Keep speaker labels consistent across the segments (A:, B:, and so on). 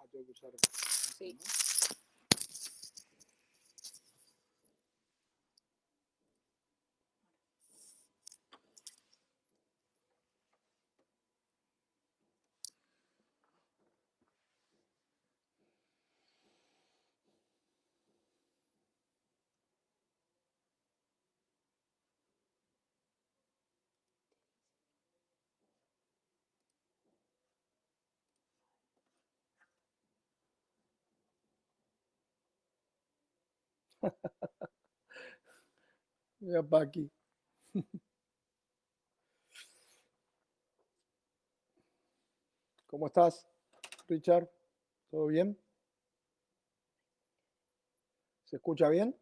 A: tengo que usar.
B: Sí.
A: Mira, Paqui. ¿Cómo estás, Richard? ¿Todo bien? ¿Se escucha bien?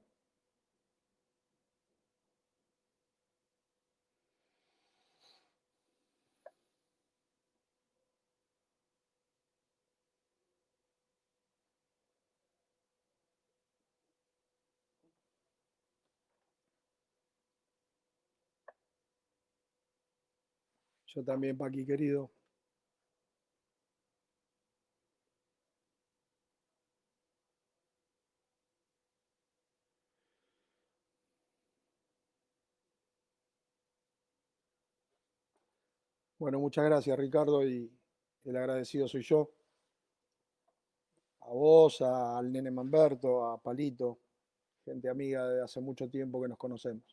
A: Yo también, Paqui, querido. Bueno, muchas gracias, Ricardo, y el agradecido soy yo. A vos, al nene Manberto, a Palito, gente amiga de hace mucho tiempo que nos conocemos.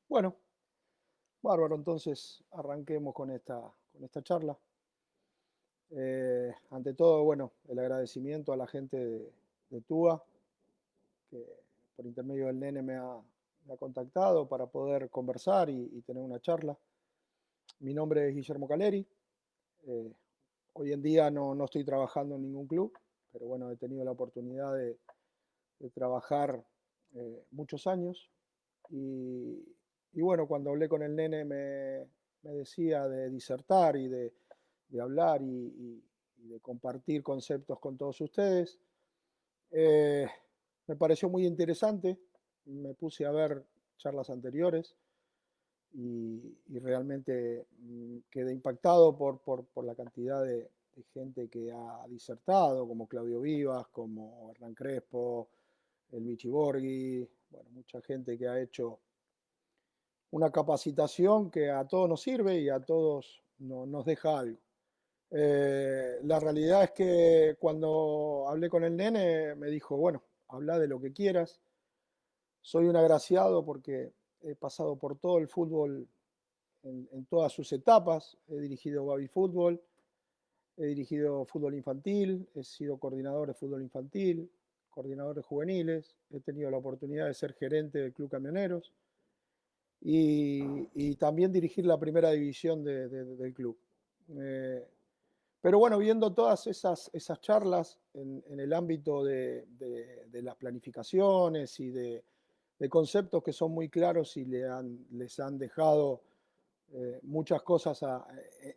A: Bueno, bárbaro, entonces arranquemos con esta charla. Ante todo, bueno, el agradecimiento a la gente de TUA, que por intermedio del nene me ha contactado para poder conversar y tener una charla. Mi nombre es Guillermo Caleri. eh, Hoy en día no estoy trabajando en ningún club, pero bueno, he tenido la oportunidad de trabajar muchos años. Y, y bueno, cuando hablé con el nene me decía de disertar y de hablar y de compartir conceptos con todos ustedes. Eh, Me pareció muy interesante, me puse a ver charlas anteriores y realmente quedé impactado por la cantidad de gente que ha disertado, como Claudio Vivas, como Hernán Crespo, el Vichy Borghi, bueno, mucha gente que ha hecho una capacitación que a todos nos sirve y a todos nos deja algo. La realidad es que cuando hablé con el nene me dijo, bueno, habla de lo que quieras. Soy un agraciado porque he pasado por todo el fútbol en todas sus etapas. He dirigido baby fútbol, he dirigido fútbol infantil, he sido coordinador de fútbol infantil, coordinador de juveniles, he tenido la oportunidad de ser gerente del Club Camioneros y también dirigir la primera división del club. Eh, pero bueno, viendo todas esas charlas en el ámbito de las planificaciones y de conceptos que son muy claros y les han dejado muchas cosas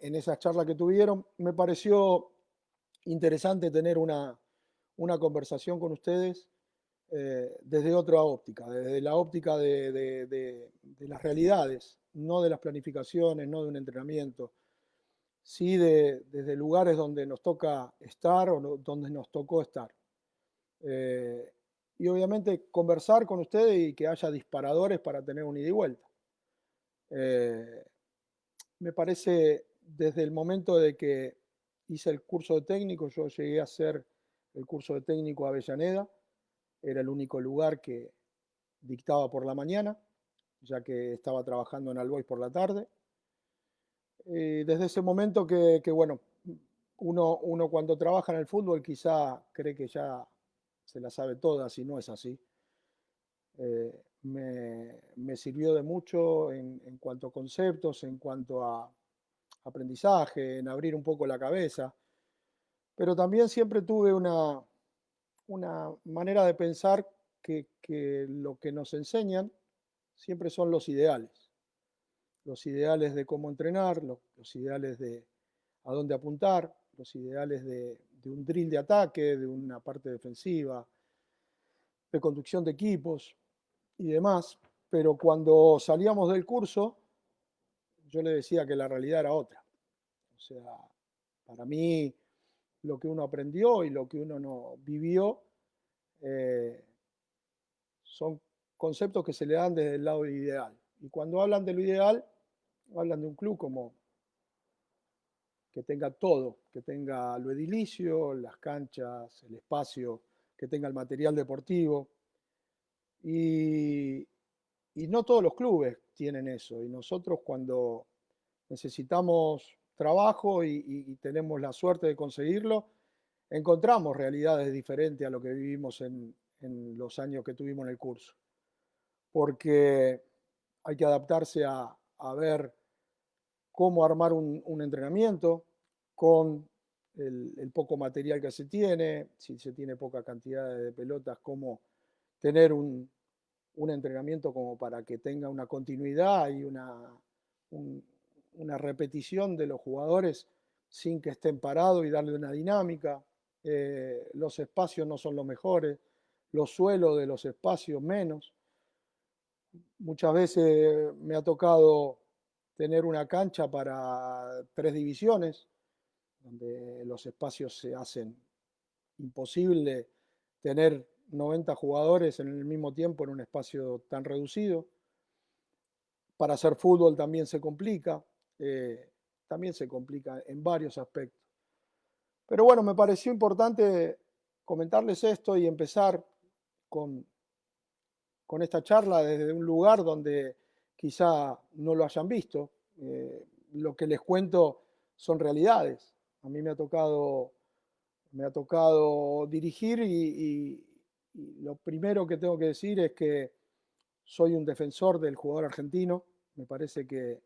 A: en esas charlas que tuvieron, me pareció interesante tener una conversación con ustedes desde otra óptica, desde la óptica de las realidades, no de las planificaciones, no de un entrenamiento, sí desde lugares donde nos toca estar o donde nos tocó estar. Eh, y obviamente conversar con ustedes y que haya disparadores para tener un ida y vuelta. Eh, Me parece desde el momento de que hice el curso de técnico, yo llegué a hacer el curso de técnico a Avellaneda, era el único lugar que dictaba por la mañana, ya que estaba trabajando en Albois por la tarde. Desde ese momento bueno, Uno cuando trabaja en el fútbol quizá cree que ya se la sabe todas y no es así. Me sirvió de mucho en cuanto a conceptos, en cuanto a aprendizaje, en abrir un poco la cabeza, pero también siempre tuve una manera de pensar que lo que nos enseñan siempre son los ideales de cómo entrenar, los ideales de a dónde apuntar, los ideales de un drill de ataque, de una parte defensiva, de conducción de equipos y demás. Pero cuando salíamos del curso, yo le decía que la realidad era otra. O sea, para mí lo que uno aprendió y lo que uno no vivió eh, son conceptos que se le dan desde el lado ideal. Y cuando hablan de lo ideal, hablan de un club como que tenga todo, que tenga lo edilicio, las canchas, el espacio, que tenga el material deportivo. Y, y no todos los clubes tienen eso. Y nosotros cuando necesitamos trabajo y tenemos la suerte de conseguirlo, encontramos realidades diferentes a lo que vivimos en los años que tuvimos en el curso. Porque hay que adaptarse a ver cómo armar un entrenamiento con el poco material que se tiene, si se tiene poca cantidad de pelotas, cómo tener un entrenamiento como para que tenga una continuidad y una repetición de los jugadores sin que estén parados y darle una dinámica. Los espacios no son los mejores, los suelos de los espacios menos. Muchas veces me ha tocado tener una cancha para 3 divisiones, donde los espacios se hacen imposible tener 90 jugadores en el mismo tiempo en un espacio tan reducido. Para hacer fútbol eh, también se complica en varios aspectos. Pero bueno, me pareció importante comentarles esto y empezar con, con esta charla desde un lugar donde quizá no lo hayan visto. Lo que les cuento son realidades. A mí me ha tocado dirigir y lo primero que tengo que decir es que soy un defensor del jugador argentino. Me parece que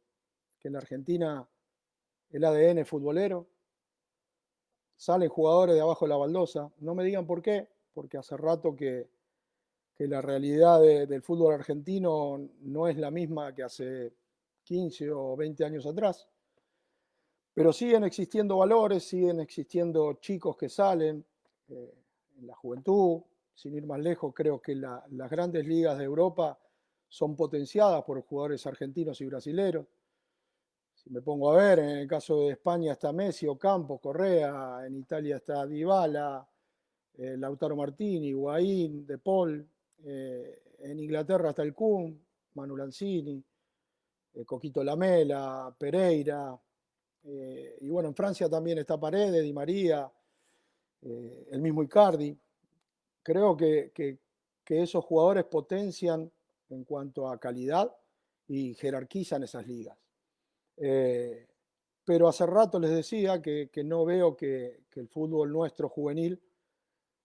A: en la Argentina el ADN es futbolero. Salen jugadores de abajo de la baldosa. No me digan por qué, porque hace rato que la realidad del fútbol argentino no es la misma que hace 15 o 20 años atrás. Pero siguen existiendo valores, siguen existiendo chicos que salen eh, en la juventud. Sin ir más lejos, creo que las grandes ligas de Europa son potenciadas por jugadores argentinos y brasileños. Si me pongo a ver, en el caso de España está Messi, Ocampos, Correa, en Italia está Dybala, Lautaro Martini, Higuaín, De Paul, en Inglaterra está el Kun, Manu Lanzini, Coquito Lamela, Pereira, y bueno, en Francia también está Paredes, Di María, el mismo Icardi. Creo que esos jugadores potencian en cuanto a calidad y jerarquizan esas ligas. Eh, pero hace rato les decía que no veo que el fútbol nuestro juvenil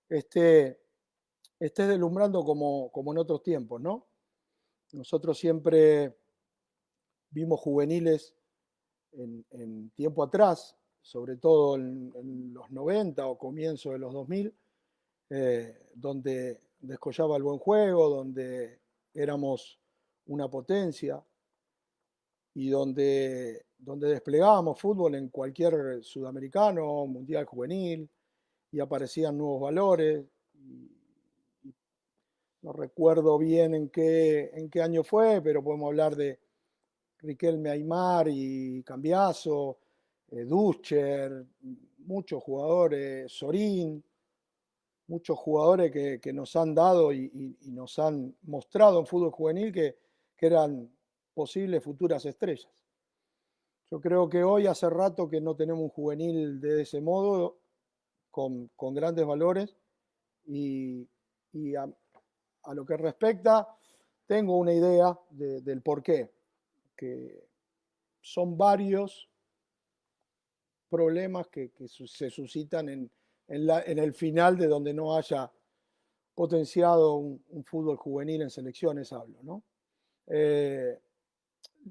A: esté, esté deslumbrando como en otros tiempos, ¿no? Nosotros siempre vimos juveniles en tiempo atrás, sobre todo en los 90 o comienzo de los 2000, donde descollaba el buen juego, donde éramos una potencia y donde desplegábamos fútbol en cualquier sudamericano, mundial juvenil, y aparecían nuevos valores. Y no recuerdo bien en qué año fue, pero podemos hablar de Riquelme Aymar y Cambiaso, Duscher, muchos jugadores, Sorín, muchos jugadores que nos han dado y nos han mostrado en fútbol juvenil que eran posibles futuras estrellas. Yo creo que hoy hace rato que no tenemos un juvenil de ese modo, con grandes valores, y, y a lo que respecta, tengo una idea del por qué, que son varios problemas que se suscitan en el final de donde no haya potenciado un fútbol juvenil en selecciones, hablo, ¿no? Eh,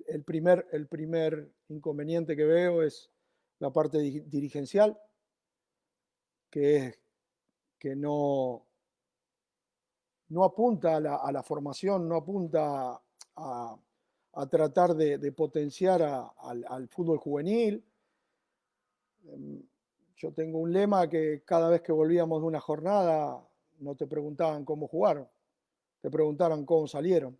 A: el primer inconveniente que veo es la parte dirigencial, que es que no apunta a la formación, no apunta a tratar de potenciar al fútbol juvenil. Yo tengo un lema que cada vez que volvíamos de una jornada no te preguntaban cómo jugaron, te preguntaban cómo salieron.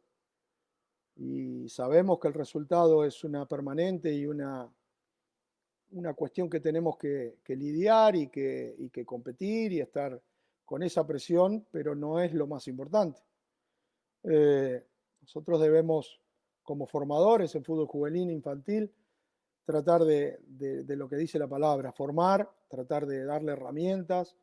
A: Y sabemos que el resultado es una permanente y una cuestión que tenemos que lidiar y que competir y estar con esa presión, pero no es lo más importante. Nosotros debemos, como formadores en fútbol juvenil e infantil, tratar de lo que dice la palabra, formar, tratar de darle herramientas.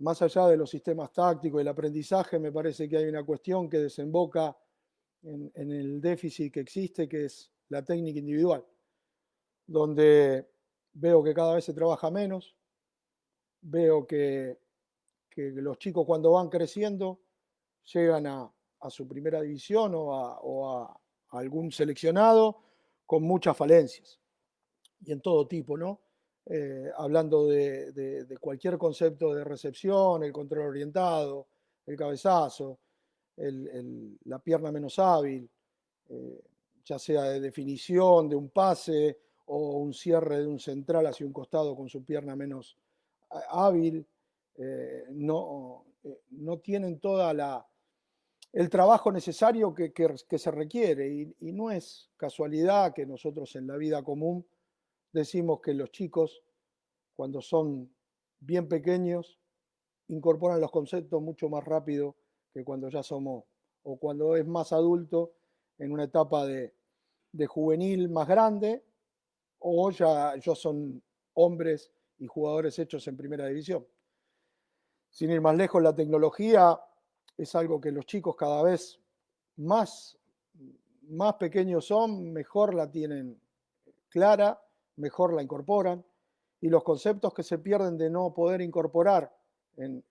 A: Más allá de los sistemas tácticos y el aprendizaje, me parece que hay una cuestión que desemboca en el déficit que existe, que es la técnica individual, donde veo que cada vez se trabaja menos, veo que los chicos cuando van creciendo llegan a su primera división o a algún seleccionado con muchas falencias y en todo tipo, ¿no? Hablando de cualquier concepto de recepción, el control orientado, el cabezazo, la pierna menos hábil, eh, ya sea de definición, de un pase o un cierre de un central hacia un costado con su pierna menos hábil, no tienen toda el trabajo necesario que se requiere y no es casualidad que nosotros en la vida común decimos que los chicos, cuando son bien pequeños, incorporan los conceptos mucho más rápido que cuando ya somos, o cuando es más adulto, en una etapa de juvenil más grande, o ya son hombres y jugadores hechos en primera división. Sin ir más lejos, la tecnología es algo que los chicos cada vez más, más pequeños son, mejor la tienen clara, mejor la incorporan, y los conceptos que se pierden de no poder incorporar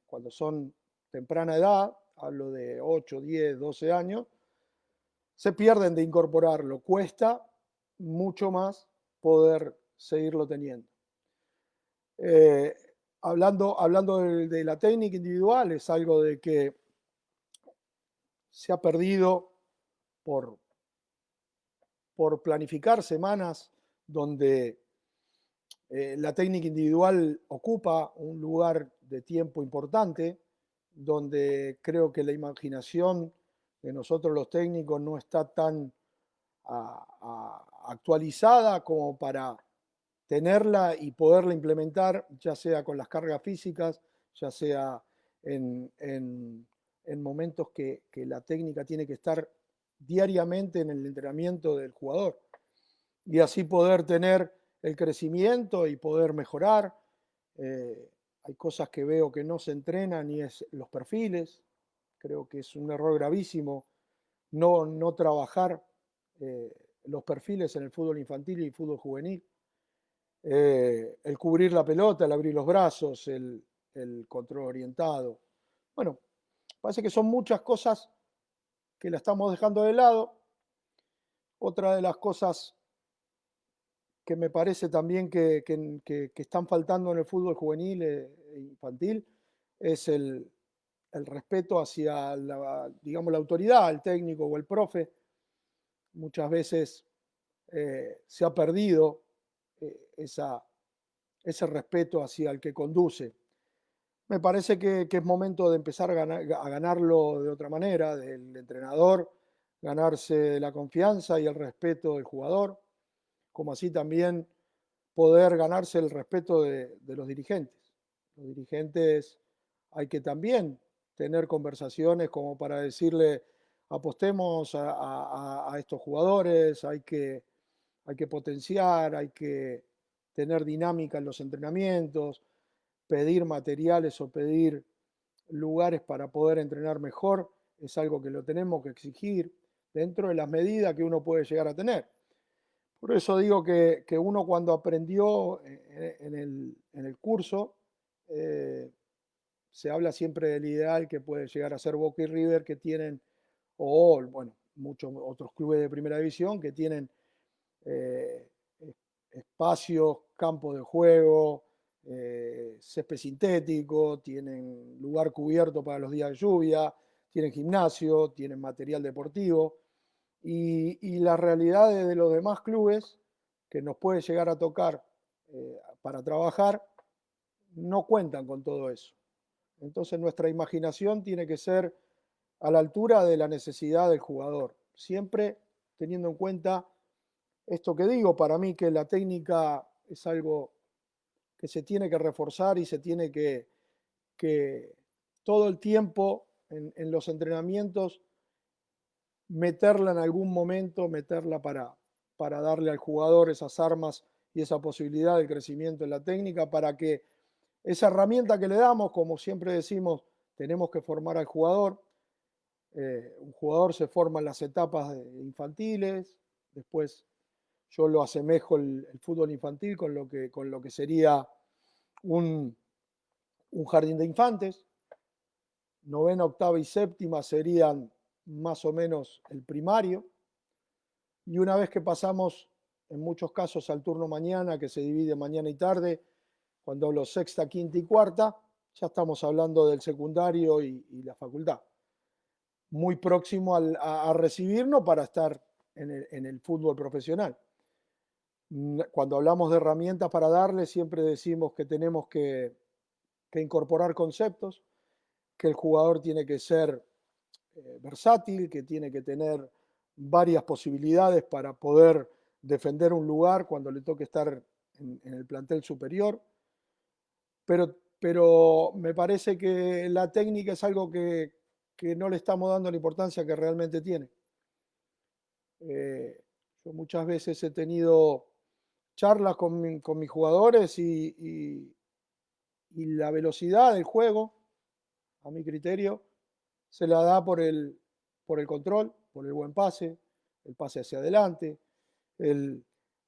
A: cuando son temprana edad, hablo de 8, 10, 12 años, se pierden de incorporarlo. Cuesta mucho más poder seguirlo teniendo. Eh, hablando de la técnica individual, es algo de que se ha perdido por planificar semanas donde la técnica individual ocupa un lugar de tiempo importante, donde creo que la imaginación de nosotros los técnicos no está tan actualizada como para tenerla y poderla implementar, ya sea con las cargas físicas, ya sea en momentos que la técnica tiene que estar diariamente en el entrenamiento del jugador y así poder tener el crecimiento y poder mejorar. Hay cosas que veo que no se entrenan y es los perfiles. Creo que es un error gravísimo no trabajar los perfiles en el fútbol infantil y el fútbol juvenil. El cubrir la pelota, el abrir los brazos, el control orientado. Bueno, parece que son muchas cosas que la estamos dejando de lado. Otra de las cosas que me parece también que están faltando en el fútbol juvenil e infantil es el respeto hacia digamos, la autoridad, el técnico o el profe. Muchas veces se ha perdido ese respeto hacia el que conduce. Me parece que es momento de empezar a ganarlo de otra manera, del entrenador, ganarse la confianza y el respeto del jugador, como así también poder ganarse el respeto de los dirigentes. Los dirigentes hay que también tener conversaciones como para decirle apostemos a estos jugadores, hay que potenciar, hay que tener dinámica en los entrenamientos, pedir materiales o pedir lugares para poder entrenar mejor, es algo que lo tenemos que exigir dentro de las medidas que uno puede llegar a tener. Por eso digo que uno cuando aprendió en el curso, se habla siempre del ideal que puede llegar a ser Boca y River, que tienen, o bueno, muchos otros clubes de primera división que tienen eh, espacios, campos de juego, césped sintético, tienen lugar cubierto para los días de lluvia, tienen gimnasio, tienen material deportivo. Y las realidades de los demás clubes que nos puede llegar a tocar para trabajar no cuentan con todo eso. Entonces nuestra imaginación tiene que ser a la altura de la necesidad del jugador, siempre teniendo en cuenta esto que digo, para mí que la técnica es algo que se tiene que reforzar y se tiene que todo el tiempo en los entrenamientos meterla en algún momento, meterla para darle al jugador esas armas y esa posibilidad de crecimiento en la técnica para que esa herramienta que le damos, como siempre decimos, tenemos que formar al jugador. Un jugador se forma en las etapas infantiles, después yo lo asemejo el fútbol infantil con lo que sería un, un jardín de infantes. Novena, octava y séptima serían más o menos el primario. Y una vez que pasamos, en muchos casos, al turno mañana, que se divide mañana y tarde, cuando hablo sexta, quinta y cuarta, ya estamos hablando del secundario y la facultad. Muy próximo a recibirnos para estar en el fútbol profesional. Cuando hablamos de herramientas para darle, siempre decimos que tenemos que incorporar conceptos, que el jugador tiene que ser versátil, que tiene que tener varias posibilidades para poder defender un lugar cuando le toque estar en el plantel superior. Pero me parece que la técnica es algo que no le estamos dando la importancia que realmente tiene. Yo muchas veces he tenido charlas con mis jugadores y la velocidad del juego, a mi criterio, se la da por el control, por el buen pase, el pase hacia adelante, el,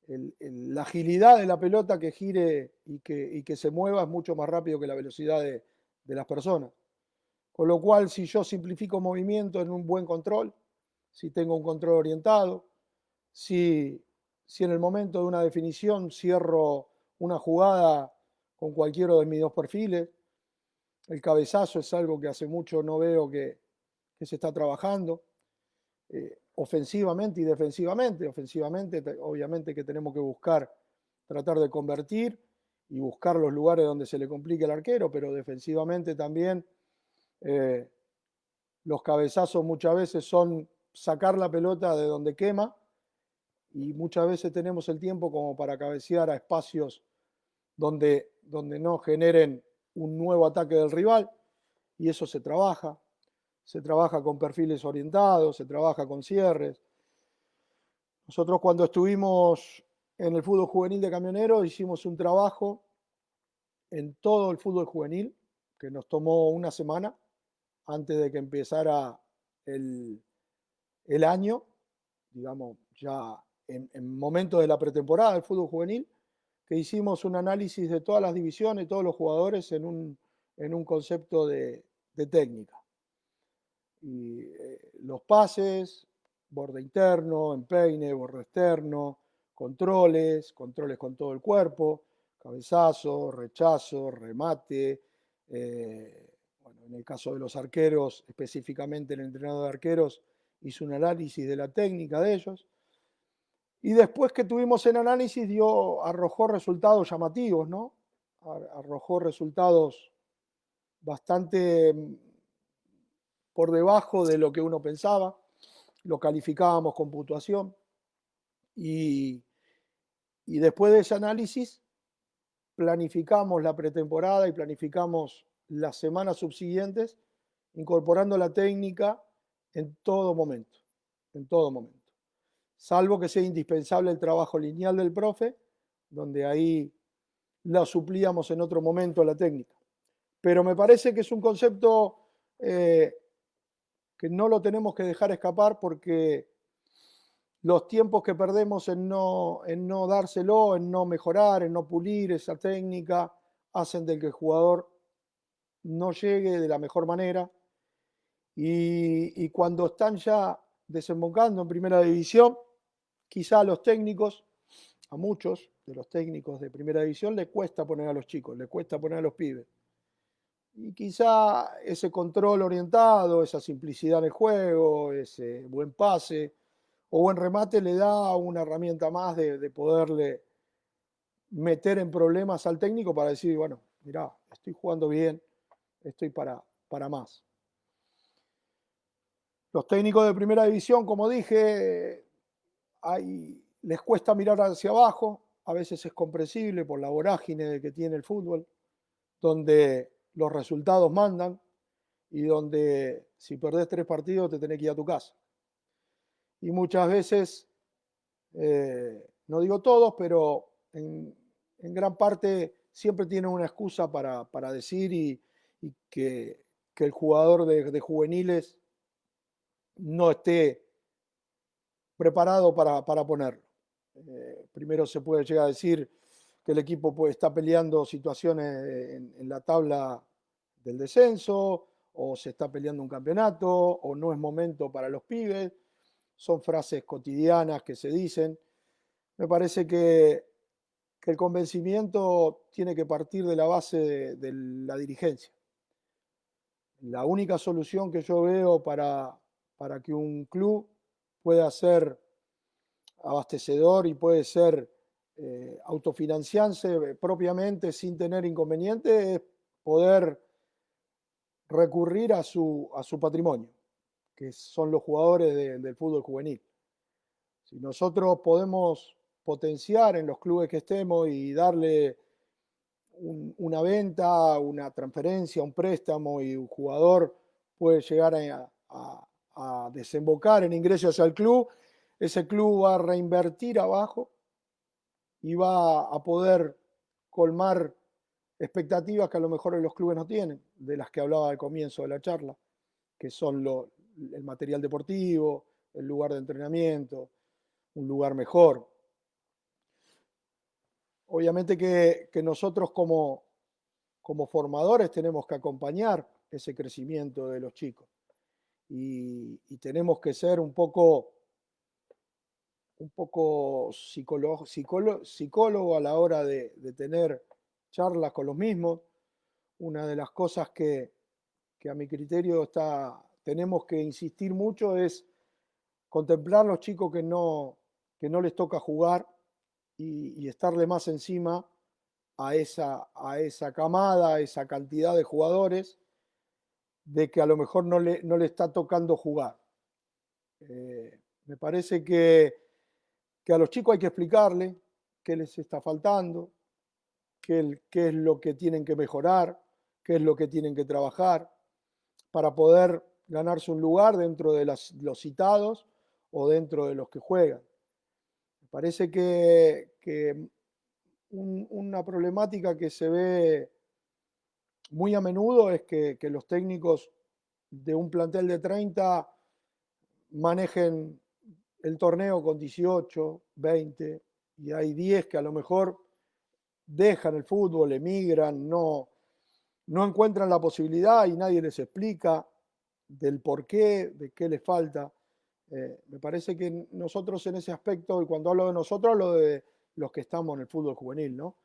A: la agilidad de la pelota que gire y que se mueva es mucho más rápido que la velocidad de las personas. Con lo cual, si yo simplifico movimiento en un buen control, si tengo un control orientado, si en el momento de una definición cierro una jugada con cualquiera de mis dos perfiles, el cabezazo es algo que hace mucho no veo que se está trabajando, ofensivamente y defensivamente. Ofensivamente, obviamente que tenemos que buscar, tratar de convertir y buscar los lugares donde se le complique al arquero, pero defensivamente también los cabezazos muchas veces son sacar la pelota de donde quema y muchas veces tenemos el tiempo como para cabecear a espacios donde no generen un nuevo ataque del rival y eso se trabaja con perfiles orientados, se trabaja con cierres. Nosotros cuando estuvimos en el fútbol juvenil de Camioneros hicimos un trabajo en todo el fútbol juvenil que nos tomó una semana antes de que empezara el, el año, digamos ya en momentos de la pretemporada del fútbol juvenil, que hicimos un análisis de todas las divisiones, todos los jugadores en un concepto de técnica. Y los pases, borde interno, empeine, borde externo, controles con todo el cuerpo, cabezazo, rechazo, remate. Bueno, en el caso de los arqueros, específicamente el entrenador de arqueros hizo un análisis de la técnica de ellos. Y después que tuvimos el análisis arrojó resultados llamativos, ¿no? Arrojó resultados bastante por debajo de lo que uno pensaba, lo calificábamos con puntuación y, y después de ese análisis planificamos la pretemporada y planificamos las semanas subsiguientes incorporando la técnica en todo momento, en todo momento. Salvo que sea indispensable el trabajo lineal del profe, donde ahí la suplíamos en otro momento la técnica. Pero me parece que es un concepto que no lo tenemos que dejar escapar porque los tiempos que perdemos en no dárselo, en no mejorar, en no pulir esa técnica, hacen de que el jugador no llegue de la mejor manera. Y cuando están ya desembocando en primera división, quizá a los técnicos, a muchos de los técnicos de primera división, les cuesta poner a los chicos, les cuesta poner a los pibes. Y quizá ese control orientado, esa simplicidad en el juego, ese buen pase o buen remate le da una herramienta más de poderle meter en problemas al técnico para decir, bueno, mirá, estoy jugando bien, estoy para más. Los técnicos de primera división, como dije, les cuesta mirar hacia abajo, a veces es comprensible por la vorágine que tiene el fútbol, donde los resultados mandan y donde si perdés 3 partidos te tenés que ir a tu casa. Y muchas veces, no digo todos, pero en gran parte siempre tienen una excusa para decir y que el jugador de juveniles no esté preparado para ponerlo. Primero se puede llegar a decir que el equipo está peleando situaciones en la tabla del descenso, o se está peleando un campeonato, o no es momento para los pibes. Son frases cotidianas que se dicen. Me parece que el convencimiento tiene que partir de la base de la dirigencia. La única solución que yo veo para que un club pueda ser abastecedor y puede ser autofinanciarse propiamente sin tener inconvenientes es poder recurrir a su patrimonio, que son los jugadores del fútbol juvenil. Si nosotros podemos potenciar en los clubes que estemos y darle una venta, una transferencia, un préstamo y un jugador puede llegar a desembocar en ingresos al club, ese club va a reinvertir abajo y va a poder colmar expectativas que a lo mejor los clubes no tienen, de las que hablaba al comienzo de la charla, que son el material deportivo, el lugar de entrenamiento, un lugar mejor. Obviamente que nosotros como formadores tenemos que acompañar ese crecimiento de los chicos y tenemos que ser un poco psicólogo a la hora de tener charlas con los mismos. Una de las cosas que a mi criterio tenemos que insistir mucho es contemplar los chicos que no les toca jugar y estarle más encima a esa camada, a esa cantidad de jugadores de que a lo mejor no le está tocando jugar. Me parece que a los chicos hay que explicarle qué les está faltando, qué es lo que tienen que mejorar, qué es lo que tienen que trabajar para poder ganarse un lugar dentro de los citados o dentro de los que juegan. Me parece que una problemática que se ve muy a menudo es que los técnicos de un plantel de 30 manejen el torneo con 18, 20, y hay 10 que a lo mejor dejan el fútbol, emigran, no encuentran la posibilidad y nadie les explica del por qué, de qué les falta. Me parece que nosotros en ese aspecto, y cuando hablo de nosotros, hablo de los que estamos en el fútbol juvenil, ¿no?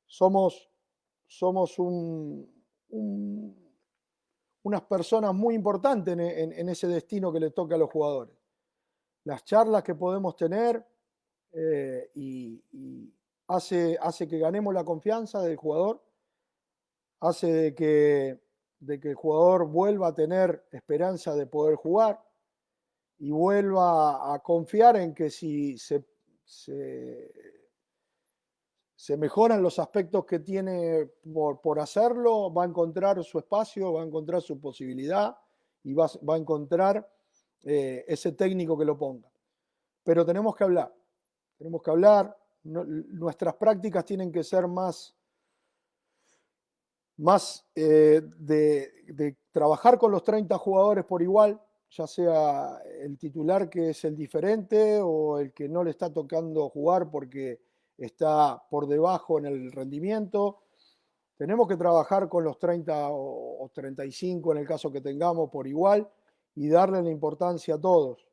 A: Somos unas personas muy importantes en ese destino que le toca a los jugadores. Las charlas que podemos tener y hace que ganemos la confianza del jugador, hace de que el jugador vuelva a tener esperanza de poder jugar y vuelva a confiar en que si se mejoran los aspectos que tiene por hacerlo, va a encontrar su espacio, va a encontrar su posibilidad y va a encontrar ese técnico que lo ponga. Pero tenemos que hablar, nuestras prácticas tienen que ser más de trabajar con los 30 jugadores por igual, ya sea el titular que es el diferente o el que no le está tocando jugar porque está por debajo en el rendimiento. Tenemos que trabajar con los 30 o 35 en el caso que tengamos por igual y darle la importancia a todos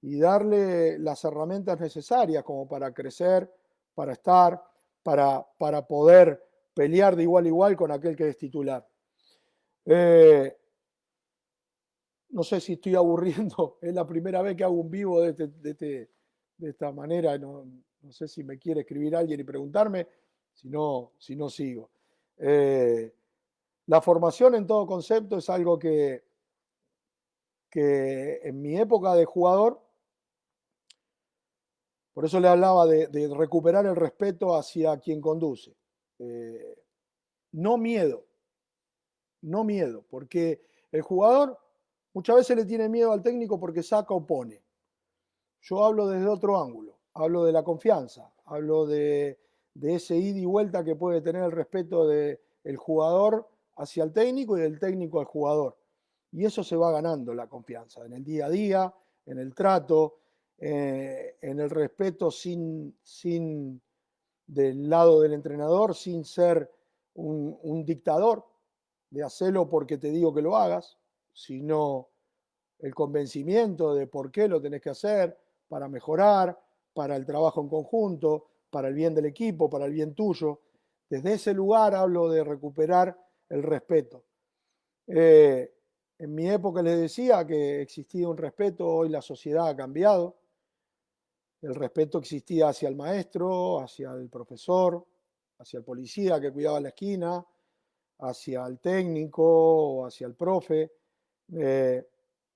A: y darle las herramientas necesarias como para crecer, para estar, para poder pelear de igual a igual con aquel que es titular. No sé si estoy aburriendo, es la primera vez que hago un vivo de esta manera, no sé si me quiere escribir alguien y preguntarme, si no sigo. La formación en todo concepto es algo que en mi época de jugador, por eso le hablaba de recuperar el respeto hacia quien conduce. No miedo, no miedo, porque el jugador muchas veces le tiene miedo al técnico porque saca o pone. Yo hablo desde otro ángulo, hablo de la confianza, hablo de ese ida y vuelta que puede tener el respeto del jugador hacia el técnico y del técnico al jugador. Y eso se va ganando la confianza, en el día a día, en el trato, en el respeto sin del lado del entrenador, sin ser un dictador, de hacerlo porque te digo que lo hagas, sino el convencimiento de por qué lo tenés que hacer, para mejorar, para el trabajo en conjunto, para el bien del equipo, para el bien tuyo. Desde ese lugar hablo de recuperar el respeto. En mi época les decía que existía un respeto, hoy la sociedad ha cambiado. El respeto existía hacia el maestro, hacia el profesor, hacia el policía que cuidaba la esquina, hacia el técnico o hacia el profe.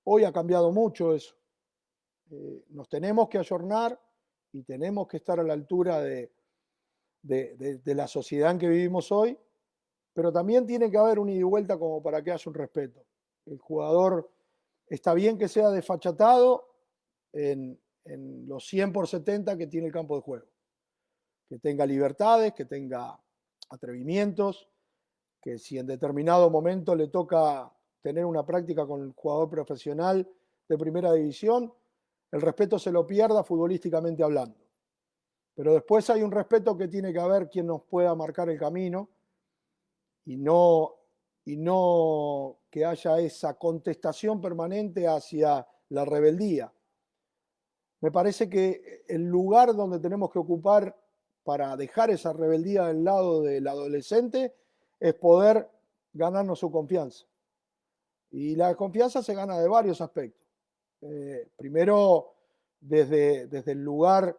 A: Hoy ha cambiado mucho eso. Nos tenemos que ayornar y tenemos que estar a la altura de la sociedad en que vivimos hoy, pero también tiene que haber un ida y vuelta como para que haya un respeto. El jugador está bien que sea desfachatado en los 100 por 70 que tiene el campo de juego, que tenga libertades, que tenga atrevimientos, que si en determinado momento le toca tener una práctica con el jugador profesional de primera división, el respeto se lo pierda futbolísticamente hablando. Pero después hay un respeto que tiene que haber quien nos pueda marcar el camino y no que haya esa contestación permanente hacia la rebeldía. Me parece que el lugar donde tenemos que ocupar para dejar esa rebeldía del lado del adolescente es poder ganarnos su confianza. Y la confianza se gana de varios aspectos. Primero, desde el lugar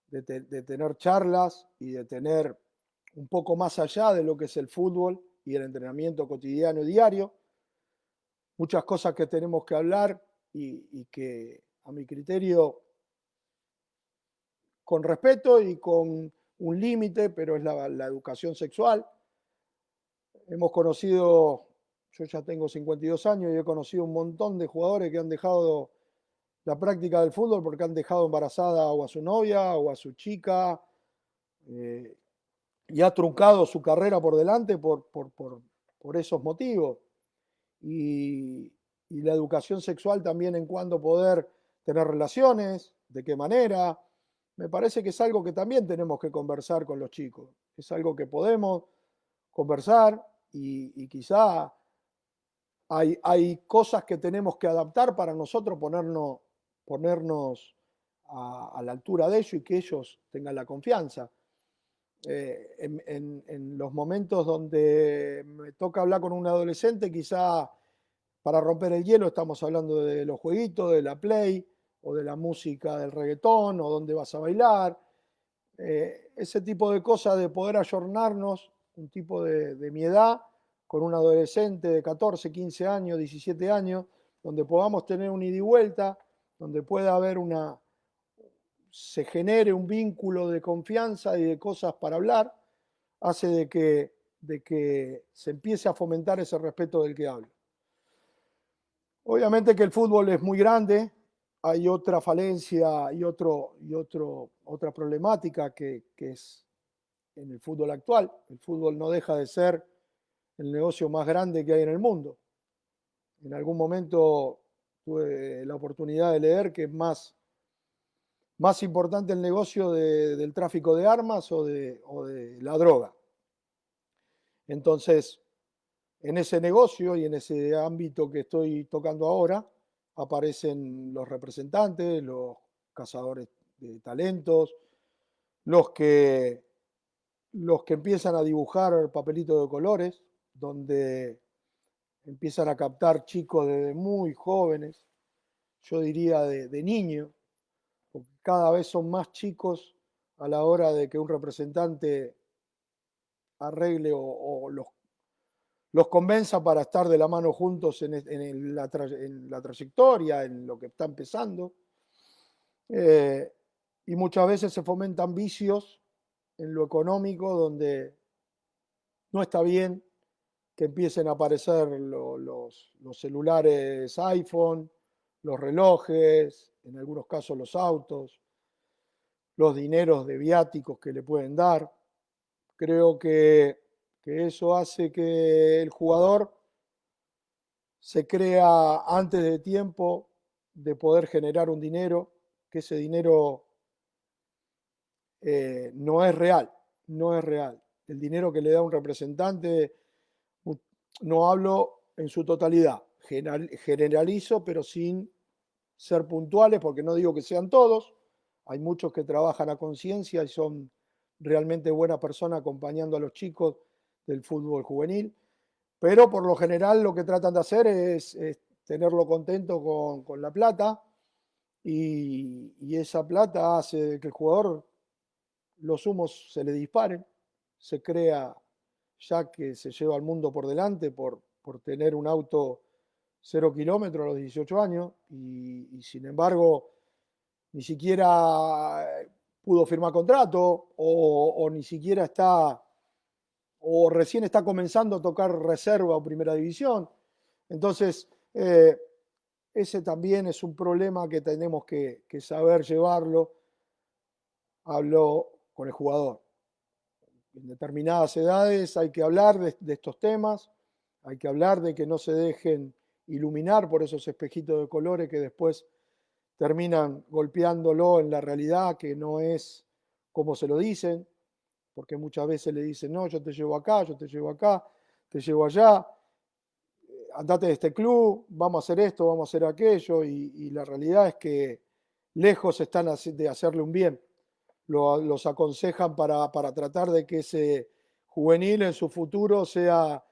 A: de tener charlas y de tener un poco más allá de lo que es el fútbol y el entrenamiento cotidiano y diario, muchas cosas que tenemos que hablar y que a mi criterio, con respeto y con un límite, pero es la educación sexual. Hemos conocido, yo ya tengo 52 años y he conocido un montón de jugadores que han dejado la práctica del fútbol porque han dejado embarazada o a su novia o a su chica y ha truncado su carrera por delante por esos motivos. Y, y la educación sexual también en cuanto poder tener relaciones, de qué manera. Me parece que es algo que también tenemos que conversar con los chicos. Es algo que podemos conversar y quizá hay cosas que tenemos que adaptar para nosotros ponernos a la altura de ellos y que ellos tengan la confianza. En los momentos donde me toca hablar con un adolescente, quizá para romper el hielo estamos hablando de los jueguitos, de la play o de la música del reggaetón o dónde vas a bailar. Ese tipo de cosas de poder ayornarnos, un tipo de mi edad, con un adolescente de 14, 15 años, 17 años, donde podamos tener un ida y vuelta, donde pueda haber se genere un vínculo de confianza y de cosas para hablar, hace de que se empiece a fomentar ese respeto del que hablo. Obviamente que el fútbol es muy grande, hay otra falencia y otra problemática que es en el fútbol actual. El fútbol no deja de ser el negocio más grande que hay en el mundo. En algún momento tuve la oportunidad de leer que es más importante el negocio del tráfico de armas o de la droga. Entonces, en ese negocio y en ese ámbito que estoy tocando ahora, aparecen los representantes, los cazadores de talentos, los que, los que empiezan a dibujar papelitos de colores, donde empiezan a captar chicos desde muy jóvenes, yo diría de niños, porque cada vez son más chicos a la hora de que un representante arregle o los convenza para estar de la mano juntos en la trayectoria, en lo que está empezando. Y muchas veces se fomentan vicios en lo económico donde no está bien que empiecen a aparecer los celulares iPhone, los relojes, en algunos casos los autos, los dineros de viáticos que le pueden dar. Creo que eso hace que el jugador se crea antes de tiempo de poder generar un dinero, que ese dinero no es real, no es real. El dinero que le da un representante, no hablo en su totalidad, generalizo, pero sin ser puntuales, porque no digo que sean todos, hay muchos que trabajan a conciencia y son realmente buenas personas acompañando a los chicos del fútbol juvenil, pero por lo general lo que tratan de hacer es tenerlo contento con la plata y esa plata hace que el jugador los humos se le disparen, se crea ya que se lleva al mundo por delante por tener un auto 0 kilómetros a los 18 años y sin embargo ni siquiera pudo firmar contrato o ni siquiera está o recién está comenzando a tocar reserva o primera división. Entonces, ese también es un problema que tenemos que saber llevarlo. Hablo con el jugador. En determinadas edades hay que hablar de estos temas, hay que hablar de que no se dejen iluminar por esos espejitos de colores que después terminan golpeándolo en la realidad, que no es como se lo dicen, porque muchas veces le dicen, no, yo te llevo acá, yo te llevo acá, te llevo allá, andate de este club, vamos a hacer esto, vamos a hacer aquello, y la realidad es que lejos están de hacerle un bien. Los aconsejan para tratar de que ese juvenil en su futuro sea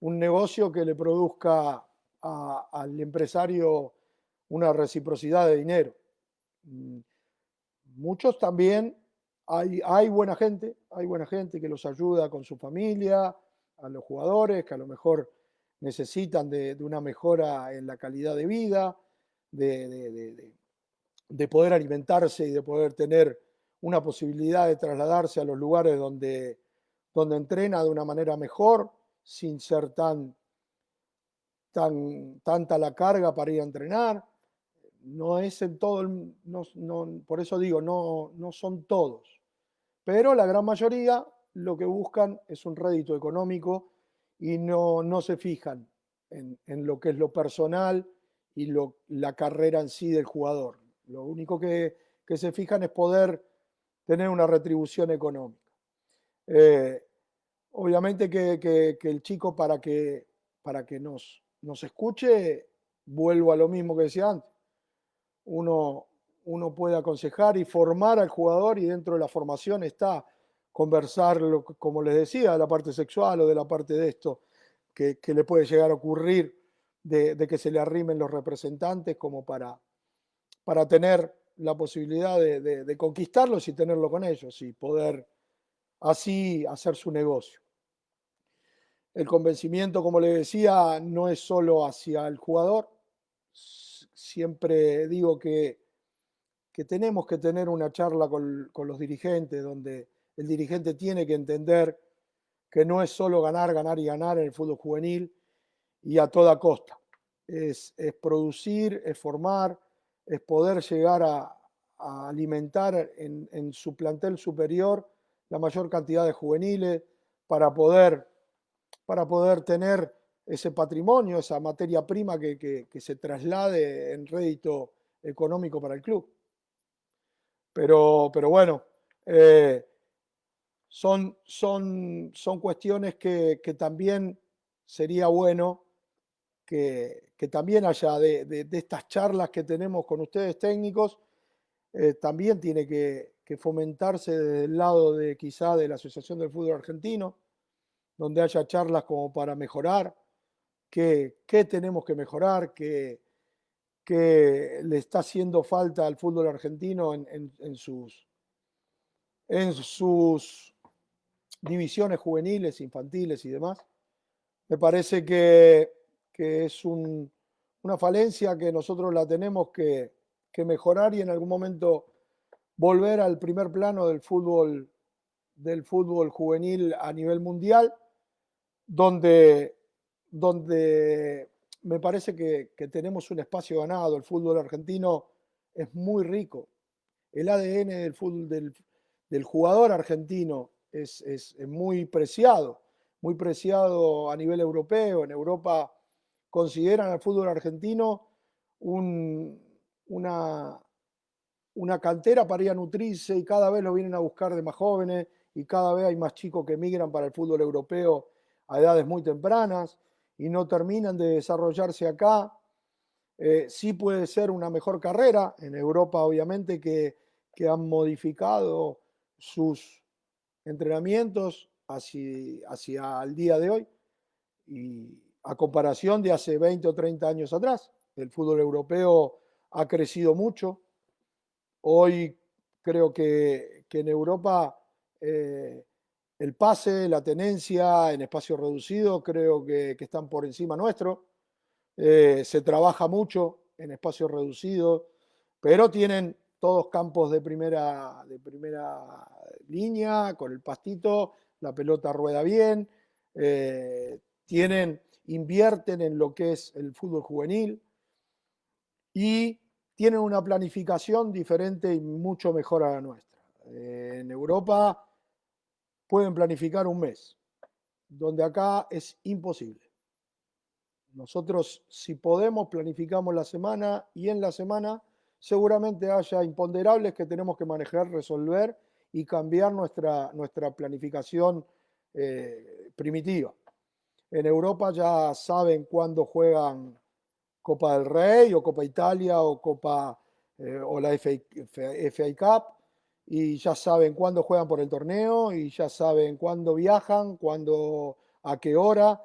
A: un negocio que le produzca al empresario una reciprocidad de dinero. Muchos también, hay buena gente que los ayuda con su familia, a los jugadores que a lo mejor necesitan de una mejora en la calidad de vida, de poder alimentarse y de poder tener una posibilidad de trasladarse a los lugares donde entrena de una manera mejor, sin ser tanta la carga para ir a entrenar. No es en todo, por eso digo, no son todos, pero la gran mayoría lo que buscan es un rédito económico y no se fijan en lo que es lo personal y la carrera en sí del jugador. Lo único que se fijan es poder tener una retribución económica. Eh, Obviamente que el chico para que nos escuche, vuelvo a lo mismo que decía antes, uno, uno puede aconsejar y formar al jugador y dentro de la formación está conversar, como les decía, de la parte sexual o de la parte de esto que le puede llegar a ocurrir de que se le arrimen los representantes como para tener la posibilidad de conquistarlos y tenerlo con ellos y poder así hacer su negocio. El convencimiento, como le decía, no es solo hacia el jugador. Siempre digo que tenemos que tener una charla con los dirigentes, donde el dirigente tiene que entender que no es solo ganar, ganar y ganar en el fútbol juvenil y a toda costa. Es producir, es formar, es poder llegar a alimentar en su plantel superior la mayor cantidad de juveniles para poder tener ese patrimonio, esa materia prima que se traslade en rédito económico para el club. Pero bueno, son cuestiones que también sería bueno que también haya de estas charlas que tenemos con ustedes técnicos, también tiene que fomentarse desde el lado de quizá de la Asociación del Fútbol Argentino, donde haya charlas como para mejorar, qué tenemos que mejorar, qué le está haciendo falta al fútbol argentino en sus divisiones juveniles, infantiles y demás. Me parece que es una falencia que nosotros la tenemos que mejorar y en algún momento volver al primer plano del fútbol juvenil a nivel mundial, donde me parece que tenemos un espacio ganado. El fútbol argentino es muy rico. El ADN del fútbol del jugador argentino es muy preciado a nivel europeo. En Europa consideran al fútbol argentino una cantera para ir a nutrirse y cada vez lo vienen a buscar de más jóvenes y cada vez hay más chicos que emigran para el fútbol europeo a edades muy tempranas y no terminan de desarrollarse acá. Sí puede ser una mejor carrera. En Europa, obviamente, que han modificado sus entrenamientos hacia el día de hoy y a comparación de hace 20 o 30 años atrás. El fútbol europeo ha crecido mucho. Hoy creo que en Europa el pase, la tenencia en espacio reducido, creo que están por encima nuestro. Se trabaja mucho en espacios reducidos, pero tienen todos campos de primera línea, con el pastito, la pelota rueda bien, invierten en lo que es el fútbol juvenil y tienen una planificación diferente y mucho mejor a la nuestra. En Europa pueden planificar un mes, donde acá es imposible. Nosotros, si podemos, planificamos la semana y en la semana seguramente haya imponderables que tenemos que manejar, resolver y cambiar nuestra planificación primitiva. En Europa ya saben cuándo juegan Copa del Rey o Copa Italia o o la FA Cup y ya saben cuándo juegan por el torneo y ya saben cuándo viajan, a qué hora.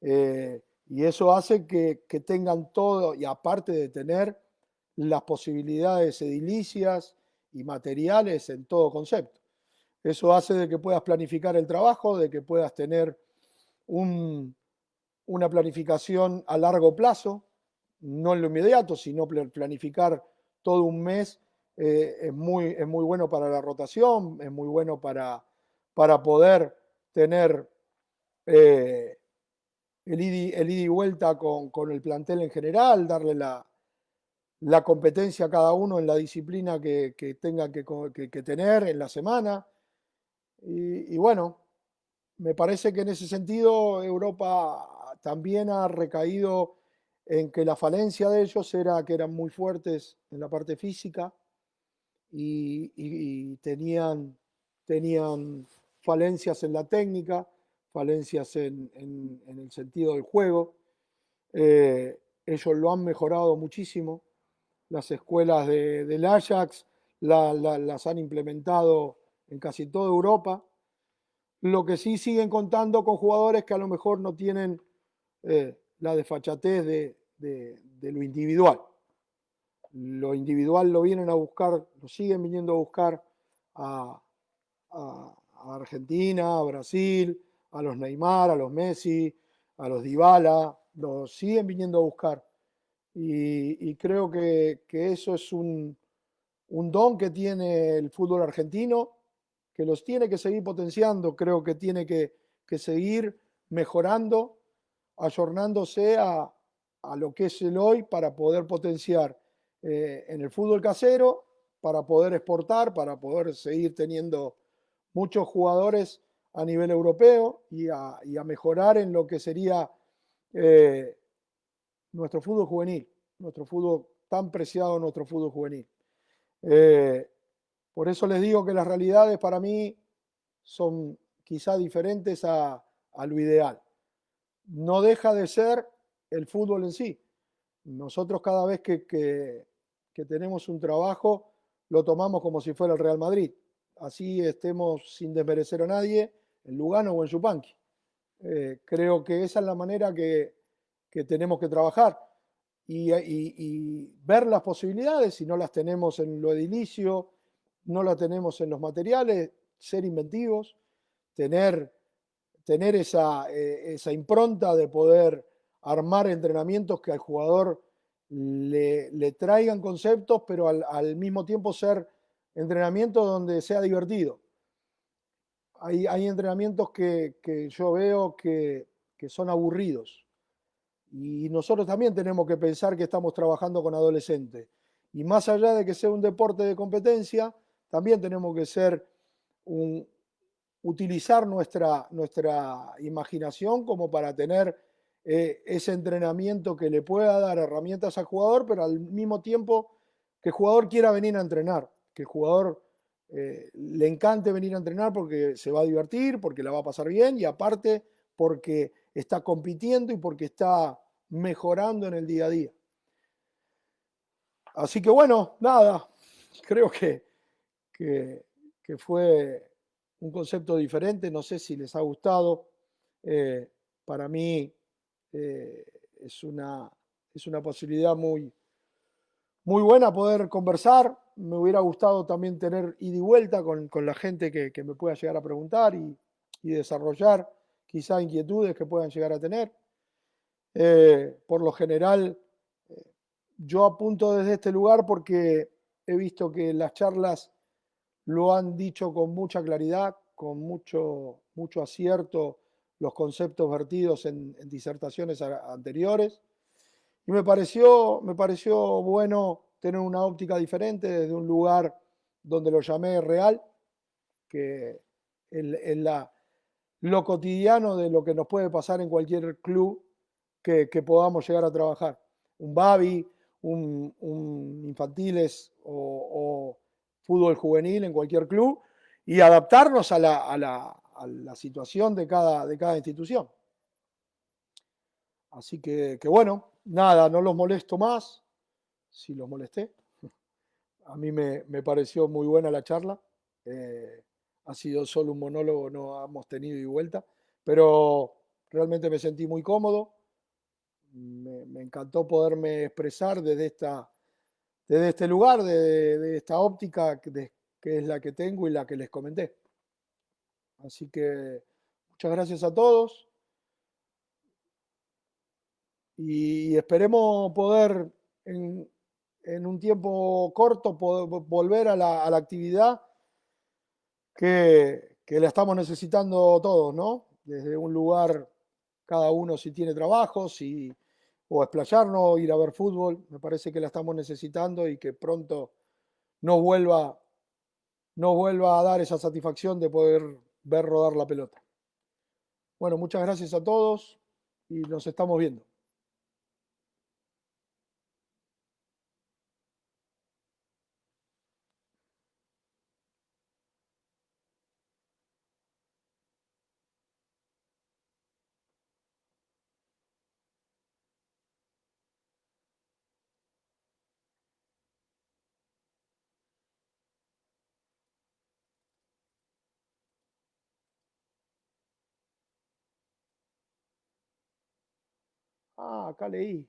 A: Y eso hace que tengan todo, y aparte de tener las posibilidades edilicias y materiales en todo concepto. Eso hace de que puedas planificar el trabajo, de que puedas tener una planificación a largo plazo, no en lo inmediato, sino planificar todo un mes. Es muy bueno para la rotación, es muy bueno para poder tener el ida y vuelta con el plantel en general, darle la competencia a cada uno en la disciplina que tenga que tener en la semana. Y bueno, me parece que en ese sentido Europa también ha recaído en que la falencia de ellos era que eran muy fuertes en la parte física y tenían falencias en la técnica, falencias en el sentido del juego. Ellos lo han mejorado muchísimo. Las escuelas del Ajax las han implementado en casi toda Europa. Lo que sí siguen contando con jugadores que a lo mejor no tienen la desfachatez de lo individual. Lo individual lo vienen a buscar, lo siguen viniendo a buscar a Argentina, a Brasil, a los Neymar, a los Messi, a los Dybala, lo siguen viniendo a buscar. Y creo que eso es un don que tiene el fútbol argentino, que los tiene que seguir potenciando, creo que tiene que seguir mejorando, ayornándose a lo que es el hoy para poder potenciar en el fútbol casero, para poder exportar, para poder seguir teniendo muchos jugadores a nivel europeo y a mejorar en lo que sería eh, nuestro fútbol juvenil, nuestro fútbol tan preciado, nuestro fútbol juvenil. Eh, por eso les digo que las realidades para mí son quizá diferentes a lo ideal. No deja de ser el fútbol en sí. Nosotros cada vez que tenemos un trabajo lo tomamos como si fuera el Real Madrid. Así estemos sin desmerecer a nadie en Lugano o en Yupanqui. Creo que esa es la manera que tenemos que trabajar y ver las posibilidades, si no las tenemos en lo edilicio, no las tenemos en los materiales, ser inventivos, tener, tener esa impronta de poder armar entrenamientos que al jugador le traigan conceptos, pero al mismo tiempo ser entrenamientos donde sea divertido. Hay entrenamientos que yo veo que son aburridos. Y nosotros también tenemos que pensar que estamos trabajando con adolescentes. Y más allá de que sea un deporte de competencia, también tenemos que utilizar nuestra imaginación como para tener ese entrenamiento que le pueda dar herramientas al jugador, pero al mismo tiempo que el jugador quiera venir a entrenar, que el jugador le encante venir a entrenar porque se va a divertir, porque la va a pasar bien y aparte porque está compitiendo y porque está mejorando en el día a día. Así que bueno, nada, creo que, que fue un concepto diferente, no sé si les ha gustado. Eh, para mí eh, es, una, es una posibilidad muy buena poder conversar. Me hubiera gustado también tener ida y vuelta con la gente que me pueda llegar a preguntar y desarrollar quizá inquietudes que puedan llegar a tener. Por lo general, yo apunto desde este lugar porque he visto que las charlas lo han dicho con mucha claridad, con mucho acierto los conceptos vertidos en disertaciones anteriores. Y me pareció bueno tener una óptica diferente desde un lugar donde lo llamé real, que en lo cotidiano de lo que nos puede pasar en cualquier club que podamos llegar a trabajar. Un Babi, un infantiles o fútbol juvenil en cualquier club y adaptarnos a la situación de cada institución. Así que bueno, nada, no los molesto más, si los molesté. A mí me pareció muy buena la charla. Eh, ha sido solo un monólogo, no hemos tenido ida y vuelta, pero realmente me sentí muy cómodo. Me encantó poderme expresar desde este lugar, de esta óptica que es la que tengo y la que les comenté. Así que muchas gracias a todos y esperemos poder en un tiempo corto poder volver a la actividad que la estamos necesitando todos, ¿no? Desde un lugar, cada uno si tiene trabajo, o explayarnos, ir a ver fútbol, me parece que la estamos necesitando y que pronto nos vuelva, nos vuelva a dar esa satisfacción de poder ver rodar la pelota. Bueno, muchas gracias a todos y nos estamos viendo. Ah, acá leí.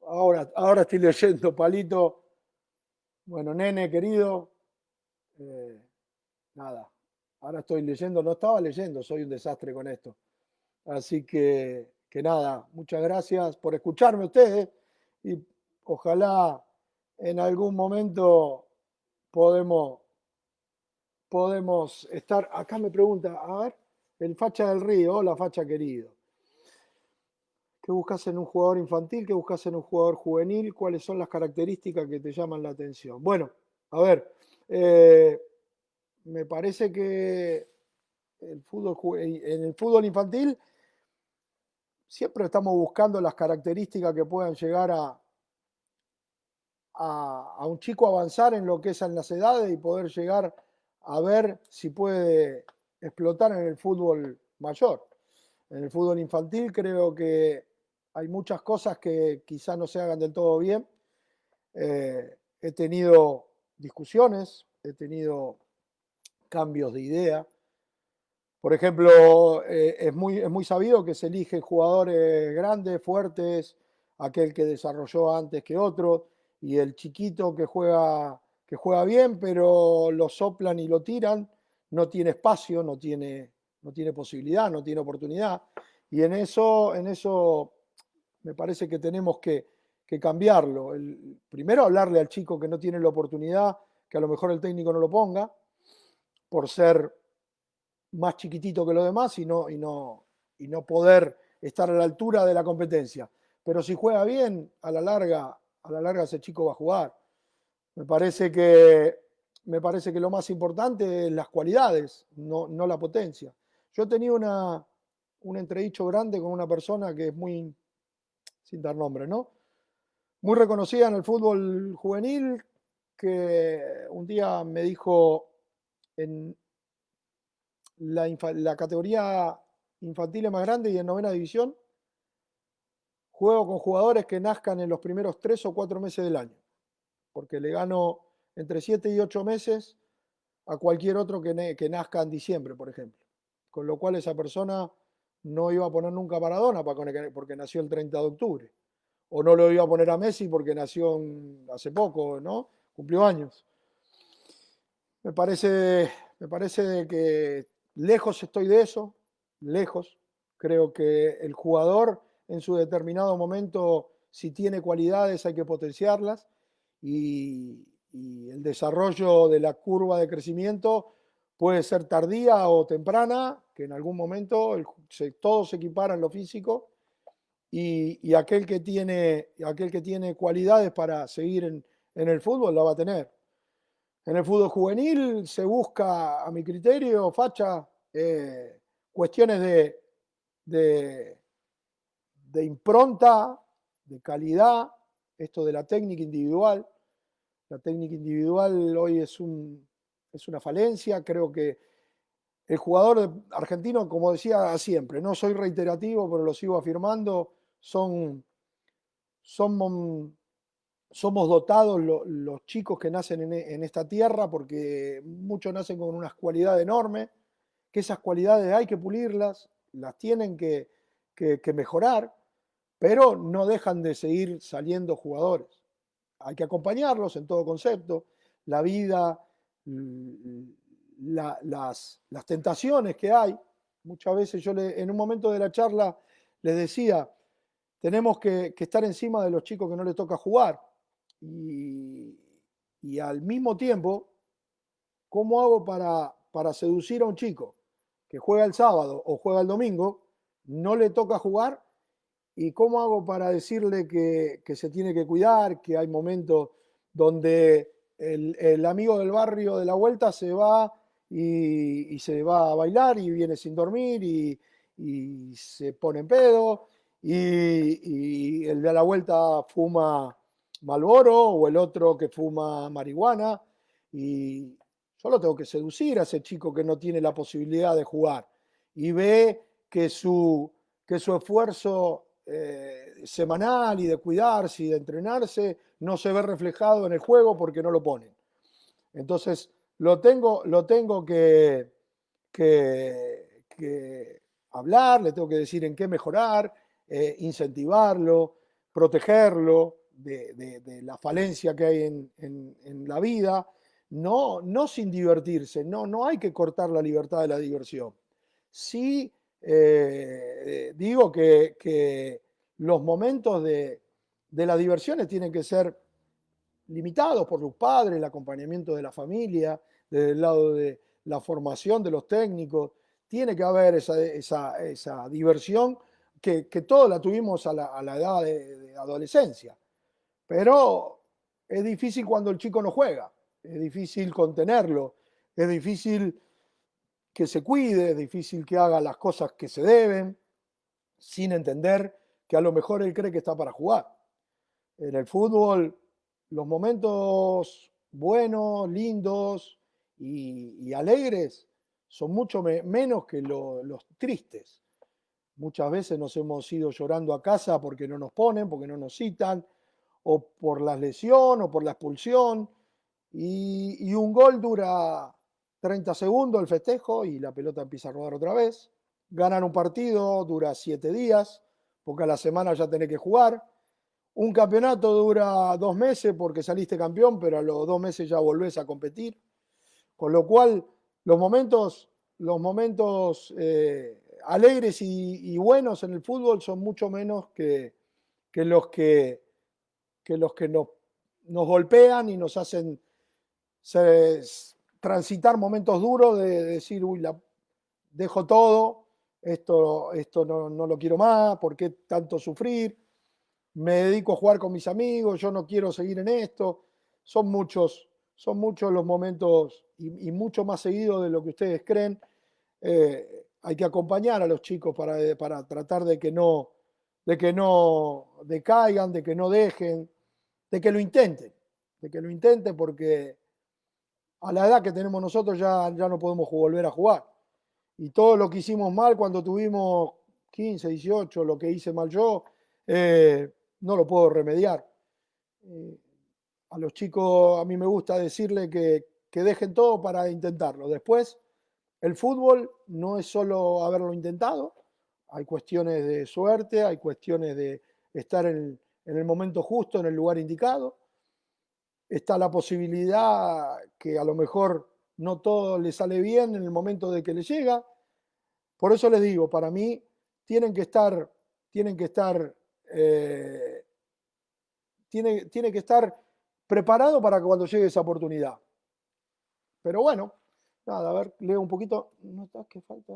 A: Ahora estoy leyendo, Palito. Bueno, nene querido, eh, nada. Ahora estoy leyendo, no estaba leyendo, soy un desastre con esto. Así que nada, muchas gracias por escucharme ustedes y ojalá en algún momento podemos estar. Acá me pregunta, a ver. El Facha del Río, hola Facha querido. ¿Qué buscas en un jugador infantil? ¿Qué buscas en un jugador juvenil? ¿Cuáles son las características que te llaman la atención? Bueno, a ver, eh, me parece que en el fútbol infantil siempre estamos buscando las características que puedan llegar a un chico avanzar en lo que es en las edades y poder llegar a ver si puede explotar en el fútbol mayor. En el fútbol infantil creo que hay muchas cosas que quizás no se hagan del todo bien. He tenido discusiones, he tenido cambios de idea. Por ejemplo, es muy sabido que se eligen jugadores grandes, fuertes, aquel que desarrolló antes que otro, y el chiquito que juega bien, pero lo soplan y lo tiran, no tiene espacio, no tiene posibilidad, no tiene oportunidad. Y en eso me parece que tenemos que cambiarlo. Primero hablarle al chico que no tiene la oportunidad, que a lo mejor el técnico no lo ponga, por ser más chiquitito que los demás y no poder estar a la altura de la competencia. Pero si juega bien, a la larga ese chico va a jugar. Me parece que, me parece que lo más importante es las cualidades, no la potencia. Yo he tenido un entredicho grande con una persona que es muy, sin dar nombre, ¿no? Muy reconocida en el fútbol juvenil, que un día me dijo en, la categoría infantil es más grande y en novena división juego con jugadores que nazcan en los primeros 3 o 4 meses del año, porque le gano entre 7 y 8 meses a cualquier otro que nazca en diciembre, por ejemplo. Con lo cual esa persona no iba a poner nunca a Maradona porque nació el 30 de octubre. O no lo iba a poner a Messi porque nació hace poco, ¿no? Cumplió años. Me parece, me parece que lejos estoy de eso, lejos. Creo que el jugador en su determinado momento, si tiene cualidades, hay que potenciarlas y el desarrollo de la curva de crecimiento puede ser tardía o temprana, que en algún momento todos se equiparan en lo físico y aquel que tiene cualidades para seguir en el fútbol la va a tener. En el fútbol juvenil se busca, a mi criterio, Facha, cuestiones de, de impronta, de calidad, esto de la técnica individual. La técnica individual hoy es una falencia. Creo que el jugador argentino, como decía siempre, no soy reiterativo, pero lo sigo afirmando, somos, somos dotados los chicos que nacen en esta tierra porque muchos nacen con unas cualidades enormes, que esas cualidades hay que pulirlas, las tienen que mejorar, pero no dejan de seguir saliendo jugadores. Hay que acompañarlos en todo concepto, la vida, las tentaciones que hay. Muchas veces en un momento de la charla les decía, tenemos que estar encima de los chicos que no les toca jugar. Y, y al mismo tiempo, ¿cómo hago para seducir a un chico que juega el sábado o juega el domingo, no le toca jugar? ¿Y cómo hago para decirle que se tiene que cuidar, que hay momentos donde el amigo del barrio de la vuelta se va y se va a bailar y viene sin dormir y se pone en pedo y el de la vuelta fuma Malboro o el otro que fuma marihuana y yo lo tengo que seducir a ese chico que no tiene la posibilidad de jugar y ve que su esfuerzo semanal y de cuidarse y de entrenarse no se ve reflejado en el juego porque no lo ponen. Entonces, lo tengo que hablar, le tengo que decir en qué mejorar, incentivarlo, protegerlo de la falencia que hay en la vida, no sin divertirse, no hay que cortar la libertad de la diversión. Sí digo que los momentos de las diversiones tienen que ser limitados por los padres, el acompañamiento de la familia, desde el lado de la formación de los técnicos, tiene que haber esa diversión que todos la tuvimos a la edad de adolescencia. Pero es difícil cuando el chico no juega, es difícil contenerlo, es difícil que se cuide, es difícil que haga las cosas que se deben, sin entender que a lo mejor él cree que está para jugar. En el fútbol, los momentos buenos, lindos y alegres son mucho menos que los tristes. Muchas veces nos hemos ido llorando a casa porque no nos ponen, porque no nos citan, o por la lesión, o por la expulsión, y un gol dura 30 segundos el festejo y la pelota empieza a rodar otra vez. Ganan un partido, dura 7 días, porque a la semana ya tenés que jugar. Un campeonato dura 2 meses porque saliste campeón, pero a los 2 meses ya volvés a competir. Con lo cual, los momentos alegres y buenos en el fútbol son mucho menos que los que nos golpean y nos hacen transitar momentos duros de decir, uy, dejo todo, esto no lo quiero más, ¿por qué tanto sufrir? Me dedico a jugar con mis amigos, yo no quiero seguir en esto. Son muchos los momentos y mucho más seguido de lo que ustedes creen. Hay que acompañar a los chicos para tratar de que no decaigan, de que no dejen, de que lo intenten porque a la edad que tenemos nosotros ya no podemos volver a jugar. Y todo lo que hicimos mal cuando tuvimos 15, 18, lo que hice mal yo, no lo puedo remediar. A los chicos a mí me gusta decirle que dejen todo para intentarlo. Después, el fútbol no es solo haberlo intentado, hay cuestiones de suerte, hay cuestiones de estar en el momento justo, en el lugar indicado. Está la posibilidad que a lo mejor no todo le sale bien en el momento de que le llega. Por eso les digo, para mí tienen que estar tiene que estar preparado para cuando llegue esa oportunidad. Pero bueno, nada, a ver, leo un poquito. ¿Notas que falta?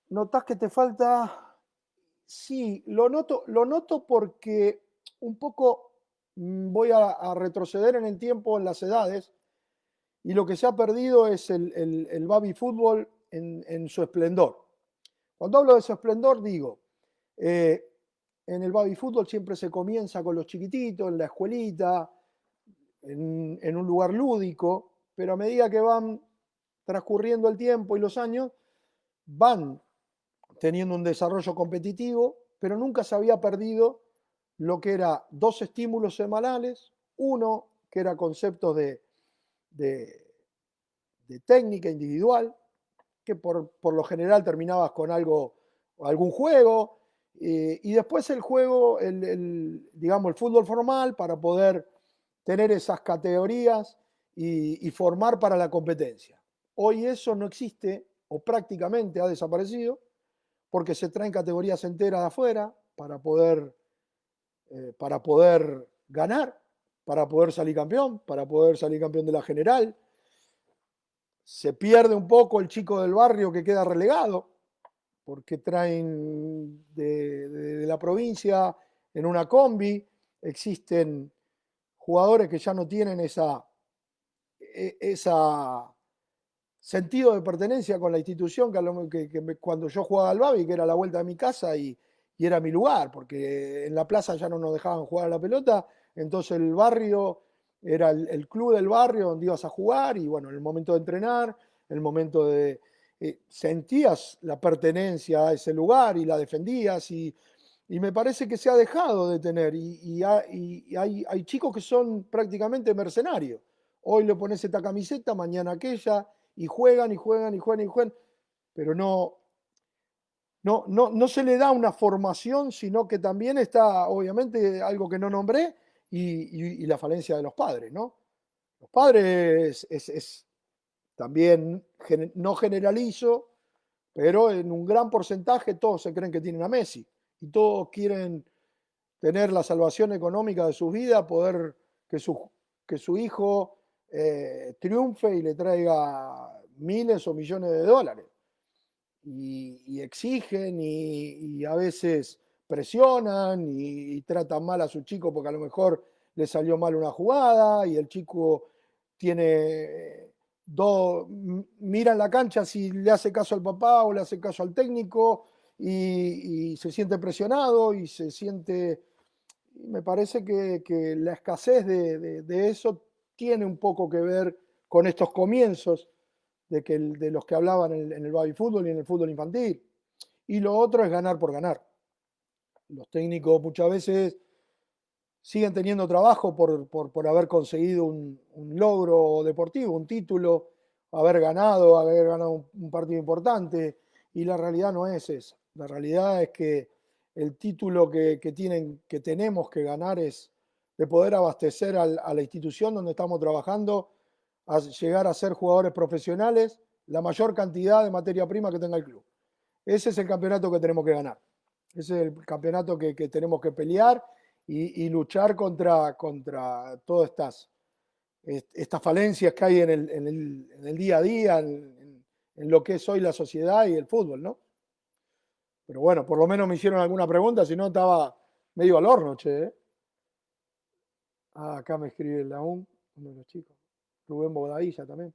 A: ¿Notas que te falta? Sí, lo noto porque un poco voy a retroceder en el tiempo, en las edades, y lo que se ha perdido es el baby fútbol en su esplendor. Cuando hablo de su esplendor, digo, en el baby fútbol siempre se comienza con los chiquititos, en la escuelita, en un lugar lúdico, pero a medida que van transcurriendo el tiempo y los años, van teniendo un desarrollo competitivo, pero nunca se había perdido lo que era 2 estímulos semanales, uno que era conceptos de técnica individual, que por lo general terminabas con algún juego, y después el juego, digamos, el fútbol formal para poder tener esas categorías y formar para la competencia. Hoy eso no existe o prácticamente ha desaparecido porque se traen categorías enteras de afuera para poder ganar, para poder salir campeón de la general. Se pierde un poco el chico del barrio que queda relegado, porque traen de la provincia en una combi. Existen jugadores que ya no tienen esa sentido de pertenencia con la institución cuando yo jugaba al Babi, que era la vuelta de mi casa y era mi lugar, porque en la plaza ya no nos dejaban jugar a la pelota, entonces el barrio era el club del barrio donde ibas a jugar y bueno, en el momento de entrenar, en el momento de... sentías la pertenencia a ese lugar y la defendías y me parece que se ha dejado de tener y hay chicos que son prácticamente mercenarios. Hoy le pones esta camiseta, mañana aquella, y juegan y juegan y juegan y juegan, pero no se le da una formación, sino que también está, obviamente, algo que no nombré, y la falencia de los padres, ¿no? Los padres también, no generalizo, pero en un gran porcentaje todos se creen que tienen a Messi y todos quieren tener la salvación económica de sus vidas, poder que sus que su hijo triunfe y le traiga miles o millones de dólares. Y exigen y a veces presionan y tratan mal a su chico porque a lo mejor le salió mal una jugada y el chico tiene mira en la cancha si le hace caso al papá o le hace caso al técnico y se siente presionado y se siente. Me parece que la escasez de eso tiene un poco que ver con estos comienzos de los que hablaban en el baby fútbol y en el fútbol infantil. Y lo otro es ganar por ganar. Los técnicos muchas veces siguen teniendo trabajo por haber conseguido un logro deportivo, un título, haber ganado un partido importante. Y la realidad no es esa. La realidad es que el título que tenemos que ganar es de poder abastecer a la institución donde estamos trabajando, a llegar a ser jugadores profesionales, la mayor cantidad de materia prima que tenga el club. Ese es el campeonato que tenemos que ganar. Ese es el campeonato que tenemos que pelear y luchar contra todas estas falencias que hay en el día a día, en lo que es hoy la sociedad y el fútbol, ¿no? Pero bueno, por lo menos me hicieron alguna pregunta, si no estaba medio al horno, che. Ah, acá me escribe el uno de los chicos. Rubén Bobadilla también.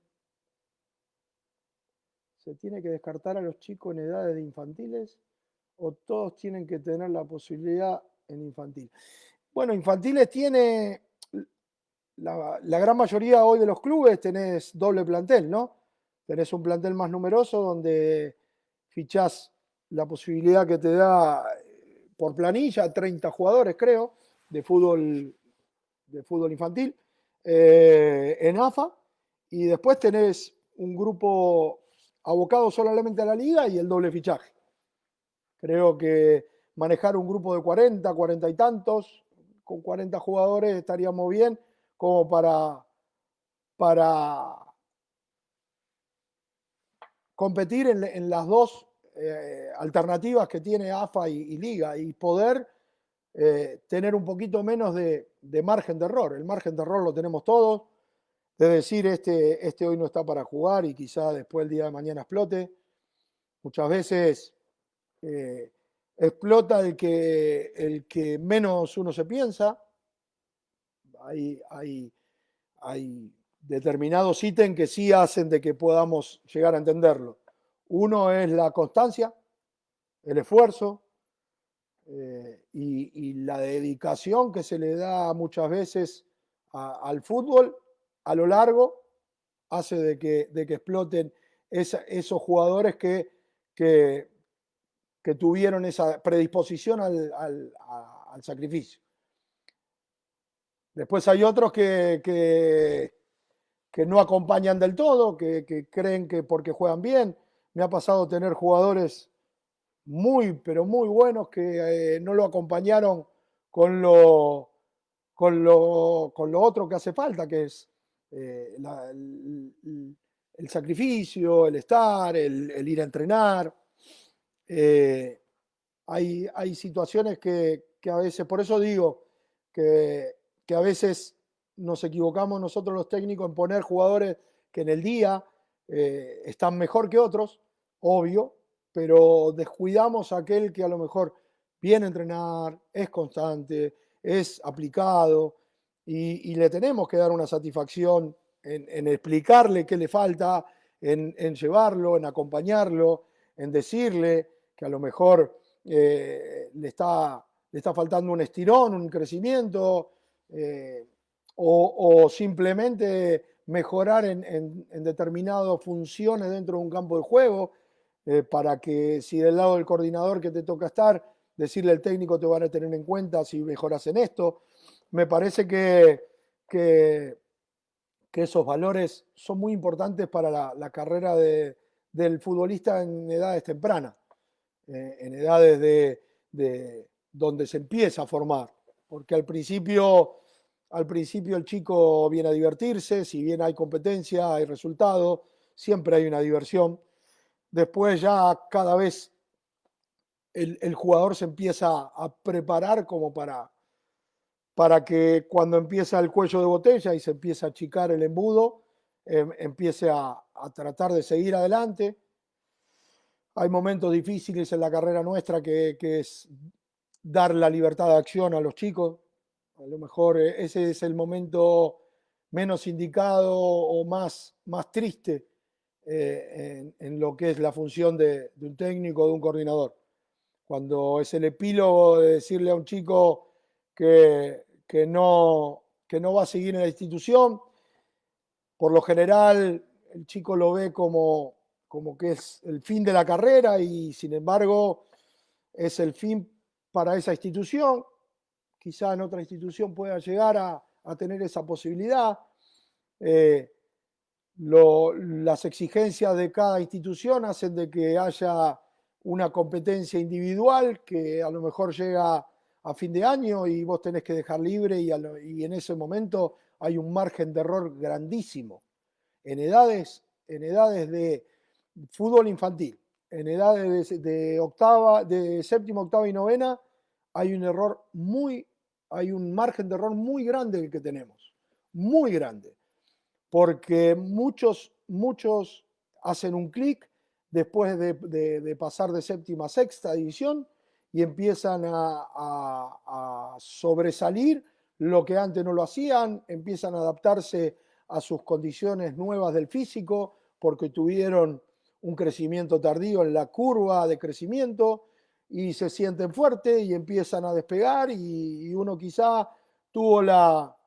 A: ¿Se tiene que descartar a los chicos en edades de infantiles o todos tienen que tener la posibilidad en infantil? Bueno, infantiles tiene la gran mayoría hoy de los clubes, tenés doble plantel, ¿no? Tenés un plantel más numeroso donde fichás la posibilidad que te da por planilla 30 jugadores, creo, de fútbol infantil en AFA, y después tenés un grupo abocado solamente a la liga y el doble fichaje. Creo que manejar un grupo de 40 y tantos, con 40 jugadores estaríamos bien como para competir en las dos alternativas que tiene AFA y Liga y poder tener un poquito menos de margen de error. El margen de error lo tenemos todos, de decir este hoy no está para jugar y quizá después el día de mañana explote. Muchas veces explota el que menos uno se piensa. Hay determinados ítems que sí hacen de que podamos llegar a entenderlo. Uno es la constancia, el esfuerzo y la dedicación que se le da muchas veces al fútbol a lo largo hace de que exploten esos jugadores que tuvieron esa predisposición al sacrificio. Después hay otros que no acompañan del todo, que creen que porque juegan bien. Me ha pasado tener jugadores muy, pero muy buenos que no lo acompañaron con lo otro que hace falta, que es el sacrificio, el estar, el ir a entrenar. Hay situaciones que a veces, por eso digo que a veces nos equivocamos nosotros los técnicos en poner jugadores que en el día están mejor que otros, obvio, pero descuidamos a aquel que a lo mejor viene a entrenar, es constante, es aplicado y le tenemos que dar una satisfacción en explicarle qué le falta, en llevarlo, en acompañarlo, en decirle que a lo mejor le está faltando un estirón, un crecimiento, o simplemente mejorar en determinadas funciones dentro de un campo de juego, para que si del lado del coordinador que te toca estar, decirle al técnico te van a tener en cuenta si mejoras en esto. Me parece que esos valores son muy importantes para la carrera del futbolista en edades tempranas, en edades de donde se empieza a formar, porque al principio el chico viene a divertirse, si bien hay competencia, hay resultado, siempre hay una diversión. Después ya cada vez el jugador se empieza a preparar como para para que cuando empieza el cuello de botella y se empieza a achicar el embudo, empiece a tratar de seguir adelante. Hay momentos difíciles en la carrera nuestra que es dar la libertad de acción a los chicos. A lo mejor ese es el momento menos indicado o más triste en lo que es la función de un técnico o de un coordinador. Cuando es el epílogo de decirle a un chico que no va a seguir en la institución, por lo general el chico lo ve como que es el fin de la carrera y sin embargo es el fin para esa institución. Quizá en otra institución pueda llegar a tener esa posibilidad. Las exigencias de cada institución hacen de que haya una competencia individual que a lo mejor llega a fin de año y vos tenés que dejar libre y en ese momento hay un margen de error grandísimo. En edades de fútbol infantil, en edades de séptima, octava y novena, hay hay un margen de error muy grande el que tenemos, muy grande, porque muchos hacen un clic después de pasar de séptima a sexta división y empiezan a sobresalir lo que antes no lo hacían, empiezan a adaptarse a sus condiciones nuevas del físico porque tuvieron un crecimiento tardío en la curva de crecimiento y se sienten fuertes y empiezan a despegar y uno quizá tuvo la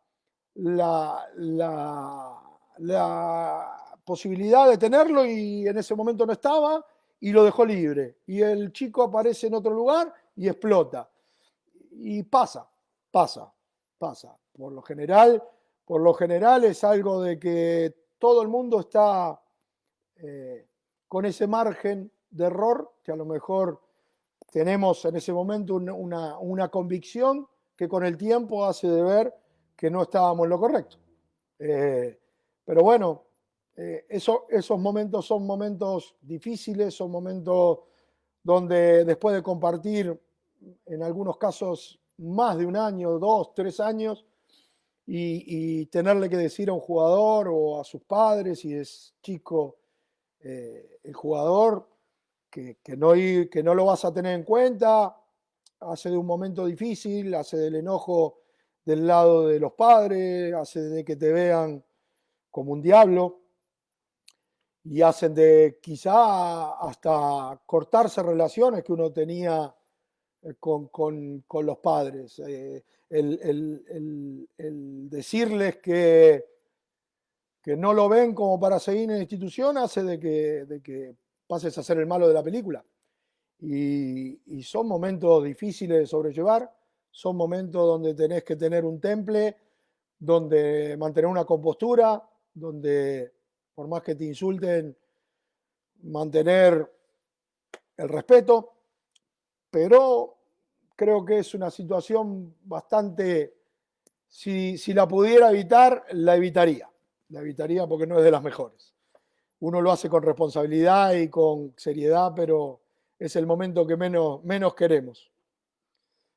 A: posibilidad de tenerlo y en ese momento no estaba y lo dejó libre. Y el chico aparece en otro lugar y explota. Y pasa. Por lo general es algo de que todo el mundo está con ese margen de error que a lo mejor tenemos en ese momento una convicción que con el tiempo hace de ver que no estábamos en lo correcto. Pero bueno, esos momentos son momentos difíciles, son momentos donde después de compartir, en algunos casos, más de un año, 2, 3 años, y tenerle que decir a un jugador o a sus padres, si es chico el jugador, que no lo vas a tener en cuenta, hace de un momento difícil, hace del enojo del lado de los padres, hace de que te vean como un diablo y hacen de quizá hasta cortarse relaciones que uno tenía con los padres. El decirles que no lo ven como para seguir en la institución hace de que pases a ser el malo de la película. Y son momentos difíciles de sobrellevar, son momentos donde tenés que tener un temple, donde mantener una compostura, donde por más que te insulten, mantener el respeto, pero creo que es una situación bastante, si la pudiera evitar, la evitaría porque no es de las mejores. Uno lo hace con responsabilidad y con seriedad, pero es el momento que menos queremos.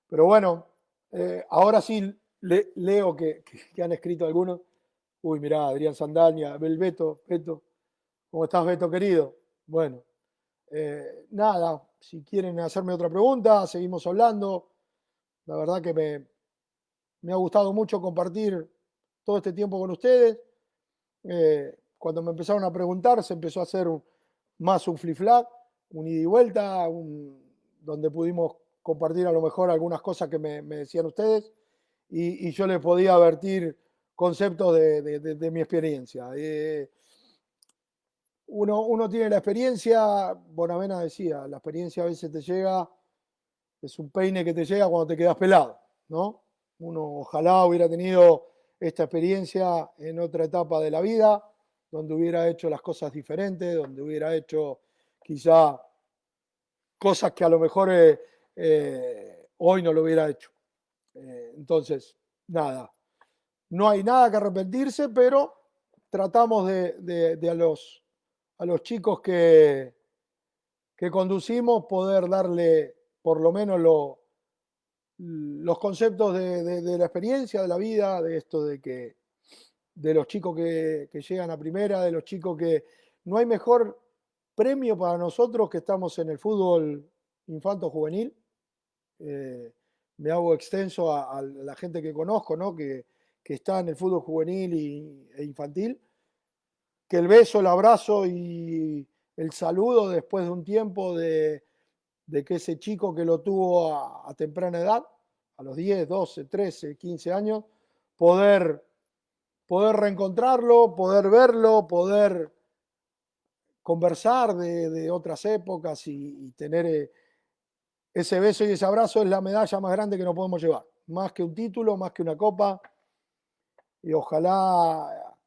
A: Pero bueno, ahora sí leo que han escrito algunos. Uy, mirá, Adrián Sandaña, Beto, ¿cómo estás, Beto, querido? Bueno, nada, si quieren hacerme otra pregunta, seguimos hablando. La verdad que me ha gustado mucho compartir todo este tiempo con ustedes. Cuando me empezaron a preguntar, se empezó a hacer más un flip-flap, un ida y vuelta, donde pudimos compartir a lo mejor algunas cosas que me decían ustedes y yo les podía vertir conceptos de mi experiencia. Uno tiene la experiencia, Bonavena decía, la experiencia a veces te llega, es un peine que te llega cuando te quedas pelado, ¿no? Uno ojalá hubiera tenido esta experiencia en otra etapa de la vida, donde hubiera hecho las cosas diferentes, donde hubiera hecho quizá cosas que a lo mejor hoy no lo hubiera hecho. Entonces, nada, no hay nada que arrepentirse, pero tratamos de a los chicos que conducimos poder darle por lo menos los conceptos de la experiencia, de la vida, de esto de los chicos que llegan a primera, de los chicos que no hay mejor premio para nosotros que estamos en el fútbol infanto juvenil. Eh, Me hago extenso a la gente que conozco, ¿no? Que está en el fútbol juvenil e infantil, que el beso, el abrazo y el saludo después de un tiempo de que ese chico que lo tuvo a temprana edad, a los 10, 12, 13, 15 años, poder, poder reencontrarlo, poder verlo, poder conversar de otras épocas y tener ese beso y ese abrazo es la medalla más grande que nos podemos llevar. Más que un título, más que una copa. Y ojalá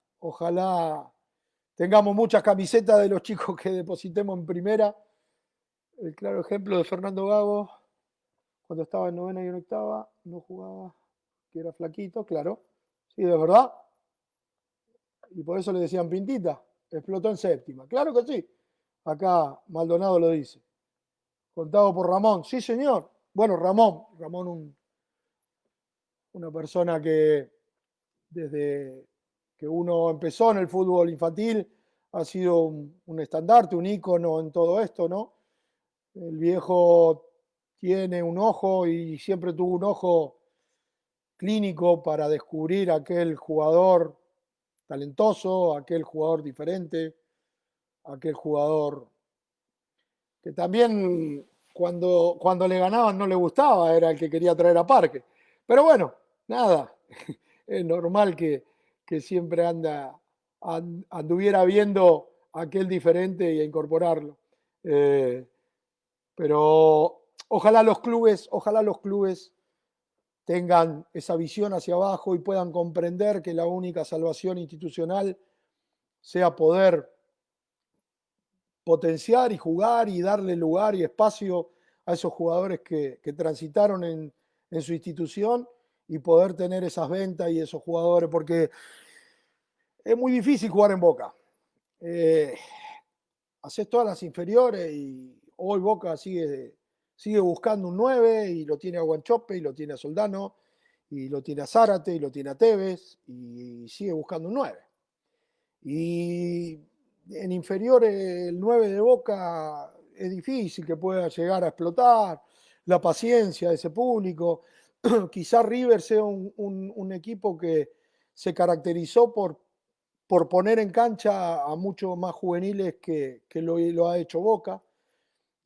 A: tengamos muchas camisetas de los chicos que depositemos en primera. El claro ejemplo de Fernando Gago, cuando estaba en novena y en octava, no jugaba, que era flaquito, claro. Sí, de verdad. Y por eso le decían Pintita. Explotó en séptima. Claro que sí. Acá Maldonado lo dice. Contado por Ramón. Sí, señor. Bueno, Ramón una persona que desde que uno empezó en el fútbol infantil ha sido un estandarte, un ícono en todo esto, ¿no? El viejo tiene un ojo y siempre tuvo un ojo clínico para descubrir aquel jugador talentoso, aquel jugador diferente, aquel jugador que también cuando le ganaban no le gustaba, era el que quería traer a Parque. Pero bueno, nada, es normal que siempre anduviera viendo aquel diferente y a incorporarlo. Eh, pero ojalá los clubes tengan esa visión hacia abajo y puedan comprender que la única salvación institucional sea poder potenciar y jugar y darle lugar y espacio a esos jugadores que transitaron en su institución y poder tener esas ventas y esos jugadores, porque es muy difícil jugar en Boca. Eh, Haces todas las inferiores y hoy Boca sigue buscando un 9 y lo tiene a Guanchope y lo tiene a Soldano y lo tiene a Zárate y lo tiene a Tevez y sigue buscando un 9. Y en inferiores el 9 de Boca es difícil que pueda llegar a explotar la paciencia de ese público. Quizá River sea un equipo que se caracterizó por poner en cancha a muchos más juveniles que lo ha hecho Boca.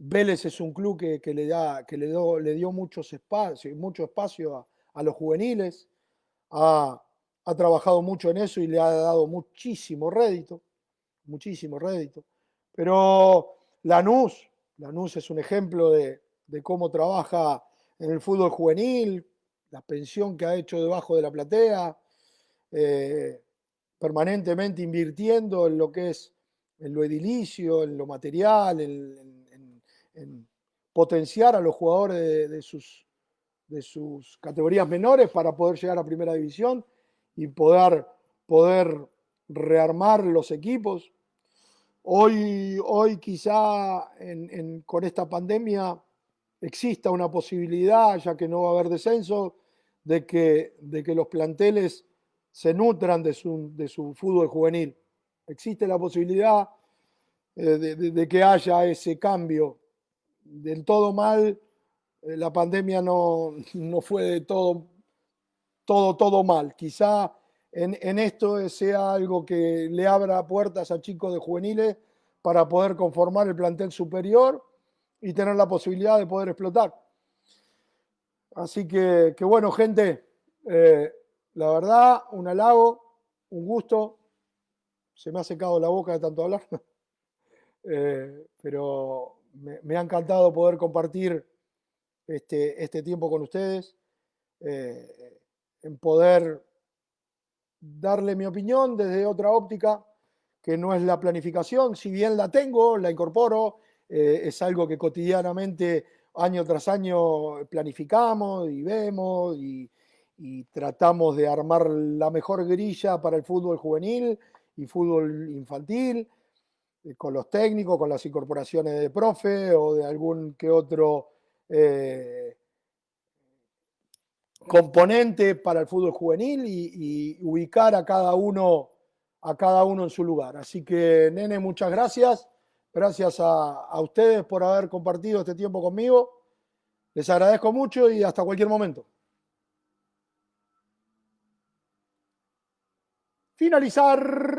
A: Vélez es un club le dio mucho espacio a los juveniles, ha, ha trabajado mucho en eso y le ha dado muchísimo rédito. Pero Lanús es un ejemplo de cómo trabaja en el fútbol juvenil, la pensión que ha hecho debajo de la platea, eh, permanentemente invirtiendo en lo que es en lo edilicio, en lo material, en potenciar a los jugadores de sus categorías menores para poder llegar a primera división y poder rearmar los equipos. Hoy quizá con esta pandemia exista una posibilidad, ya que no va a haber descenso, de que los planteles se nutran de su fútbol juvenil. Existe la posibilidad de que haya ese cambio. Del todo mal, la pandemia no fue de todo mal. Quizá en esto sea algo que le abra puertas a chicos de juveniles para poder conformar el plantel superior y tener la posibilidad de poder explotar. Así que bueno, gente, la verdad, un halago, un gusto. Se me ha secado la boca de tanto hablar, pero me ha encantado poder compartir este tiempo con ustedes, en poder darle mi opinión desde otra óptica, que no es la planificación, si bien la tengo, la incorporo, es algo que cotidianamente, año tras año, planificamos y vemos y tratamos de armar la mejor grilla para el fútbol juvenil y fútbol infantil, con los técnicos, con las incorporaciones de profe o de algún que otro componente para el fútbol juvenil y ubicar a cada uno en su lugar. Así que, nene, muchas gracias. Gracias a ustedes por haber compartido este tiempo conmigo. Les agradezco mucho y hasta cualquier momento. Finalizar.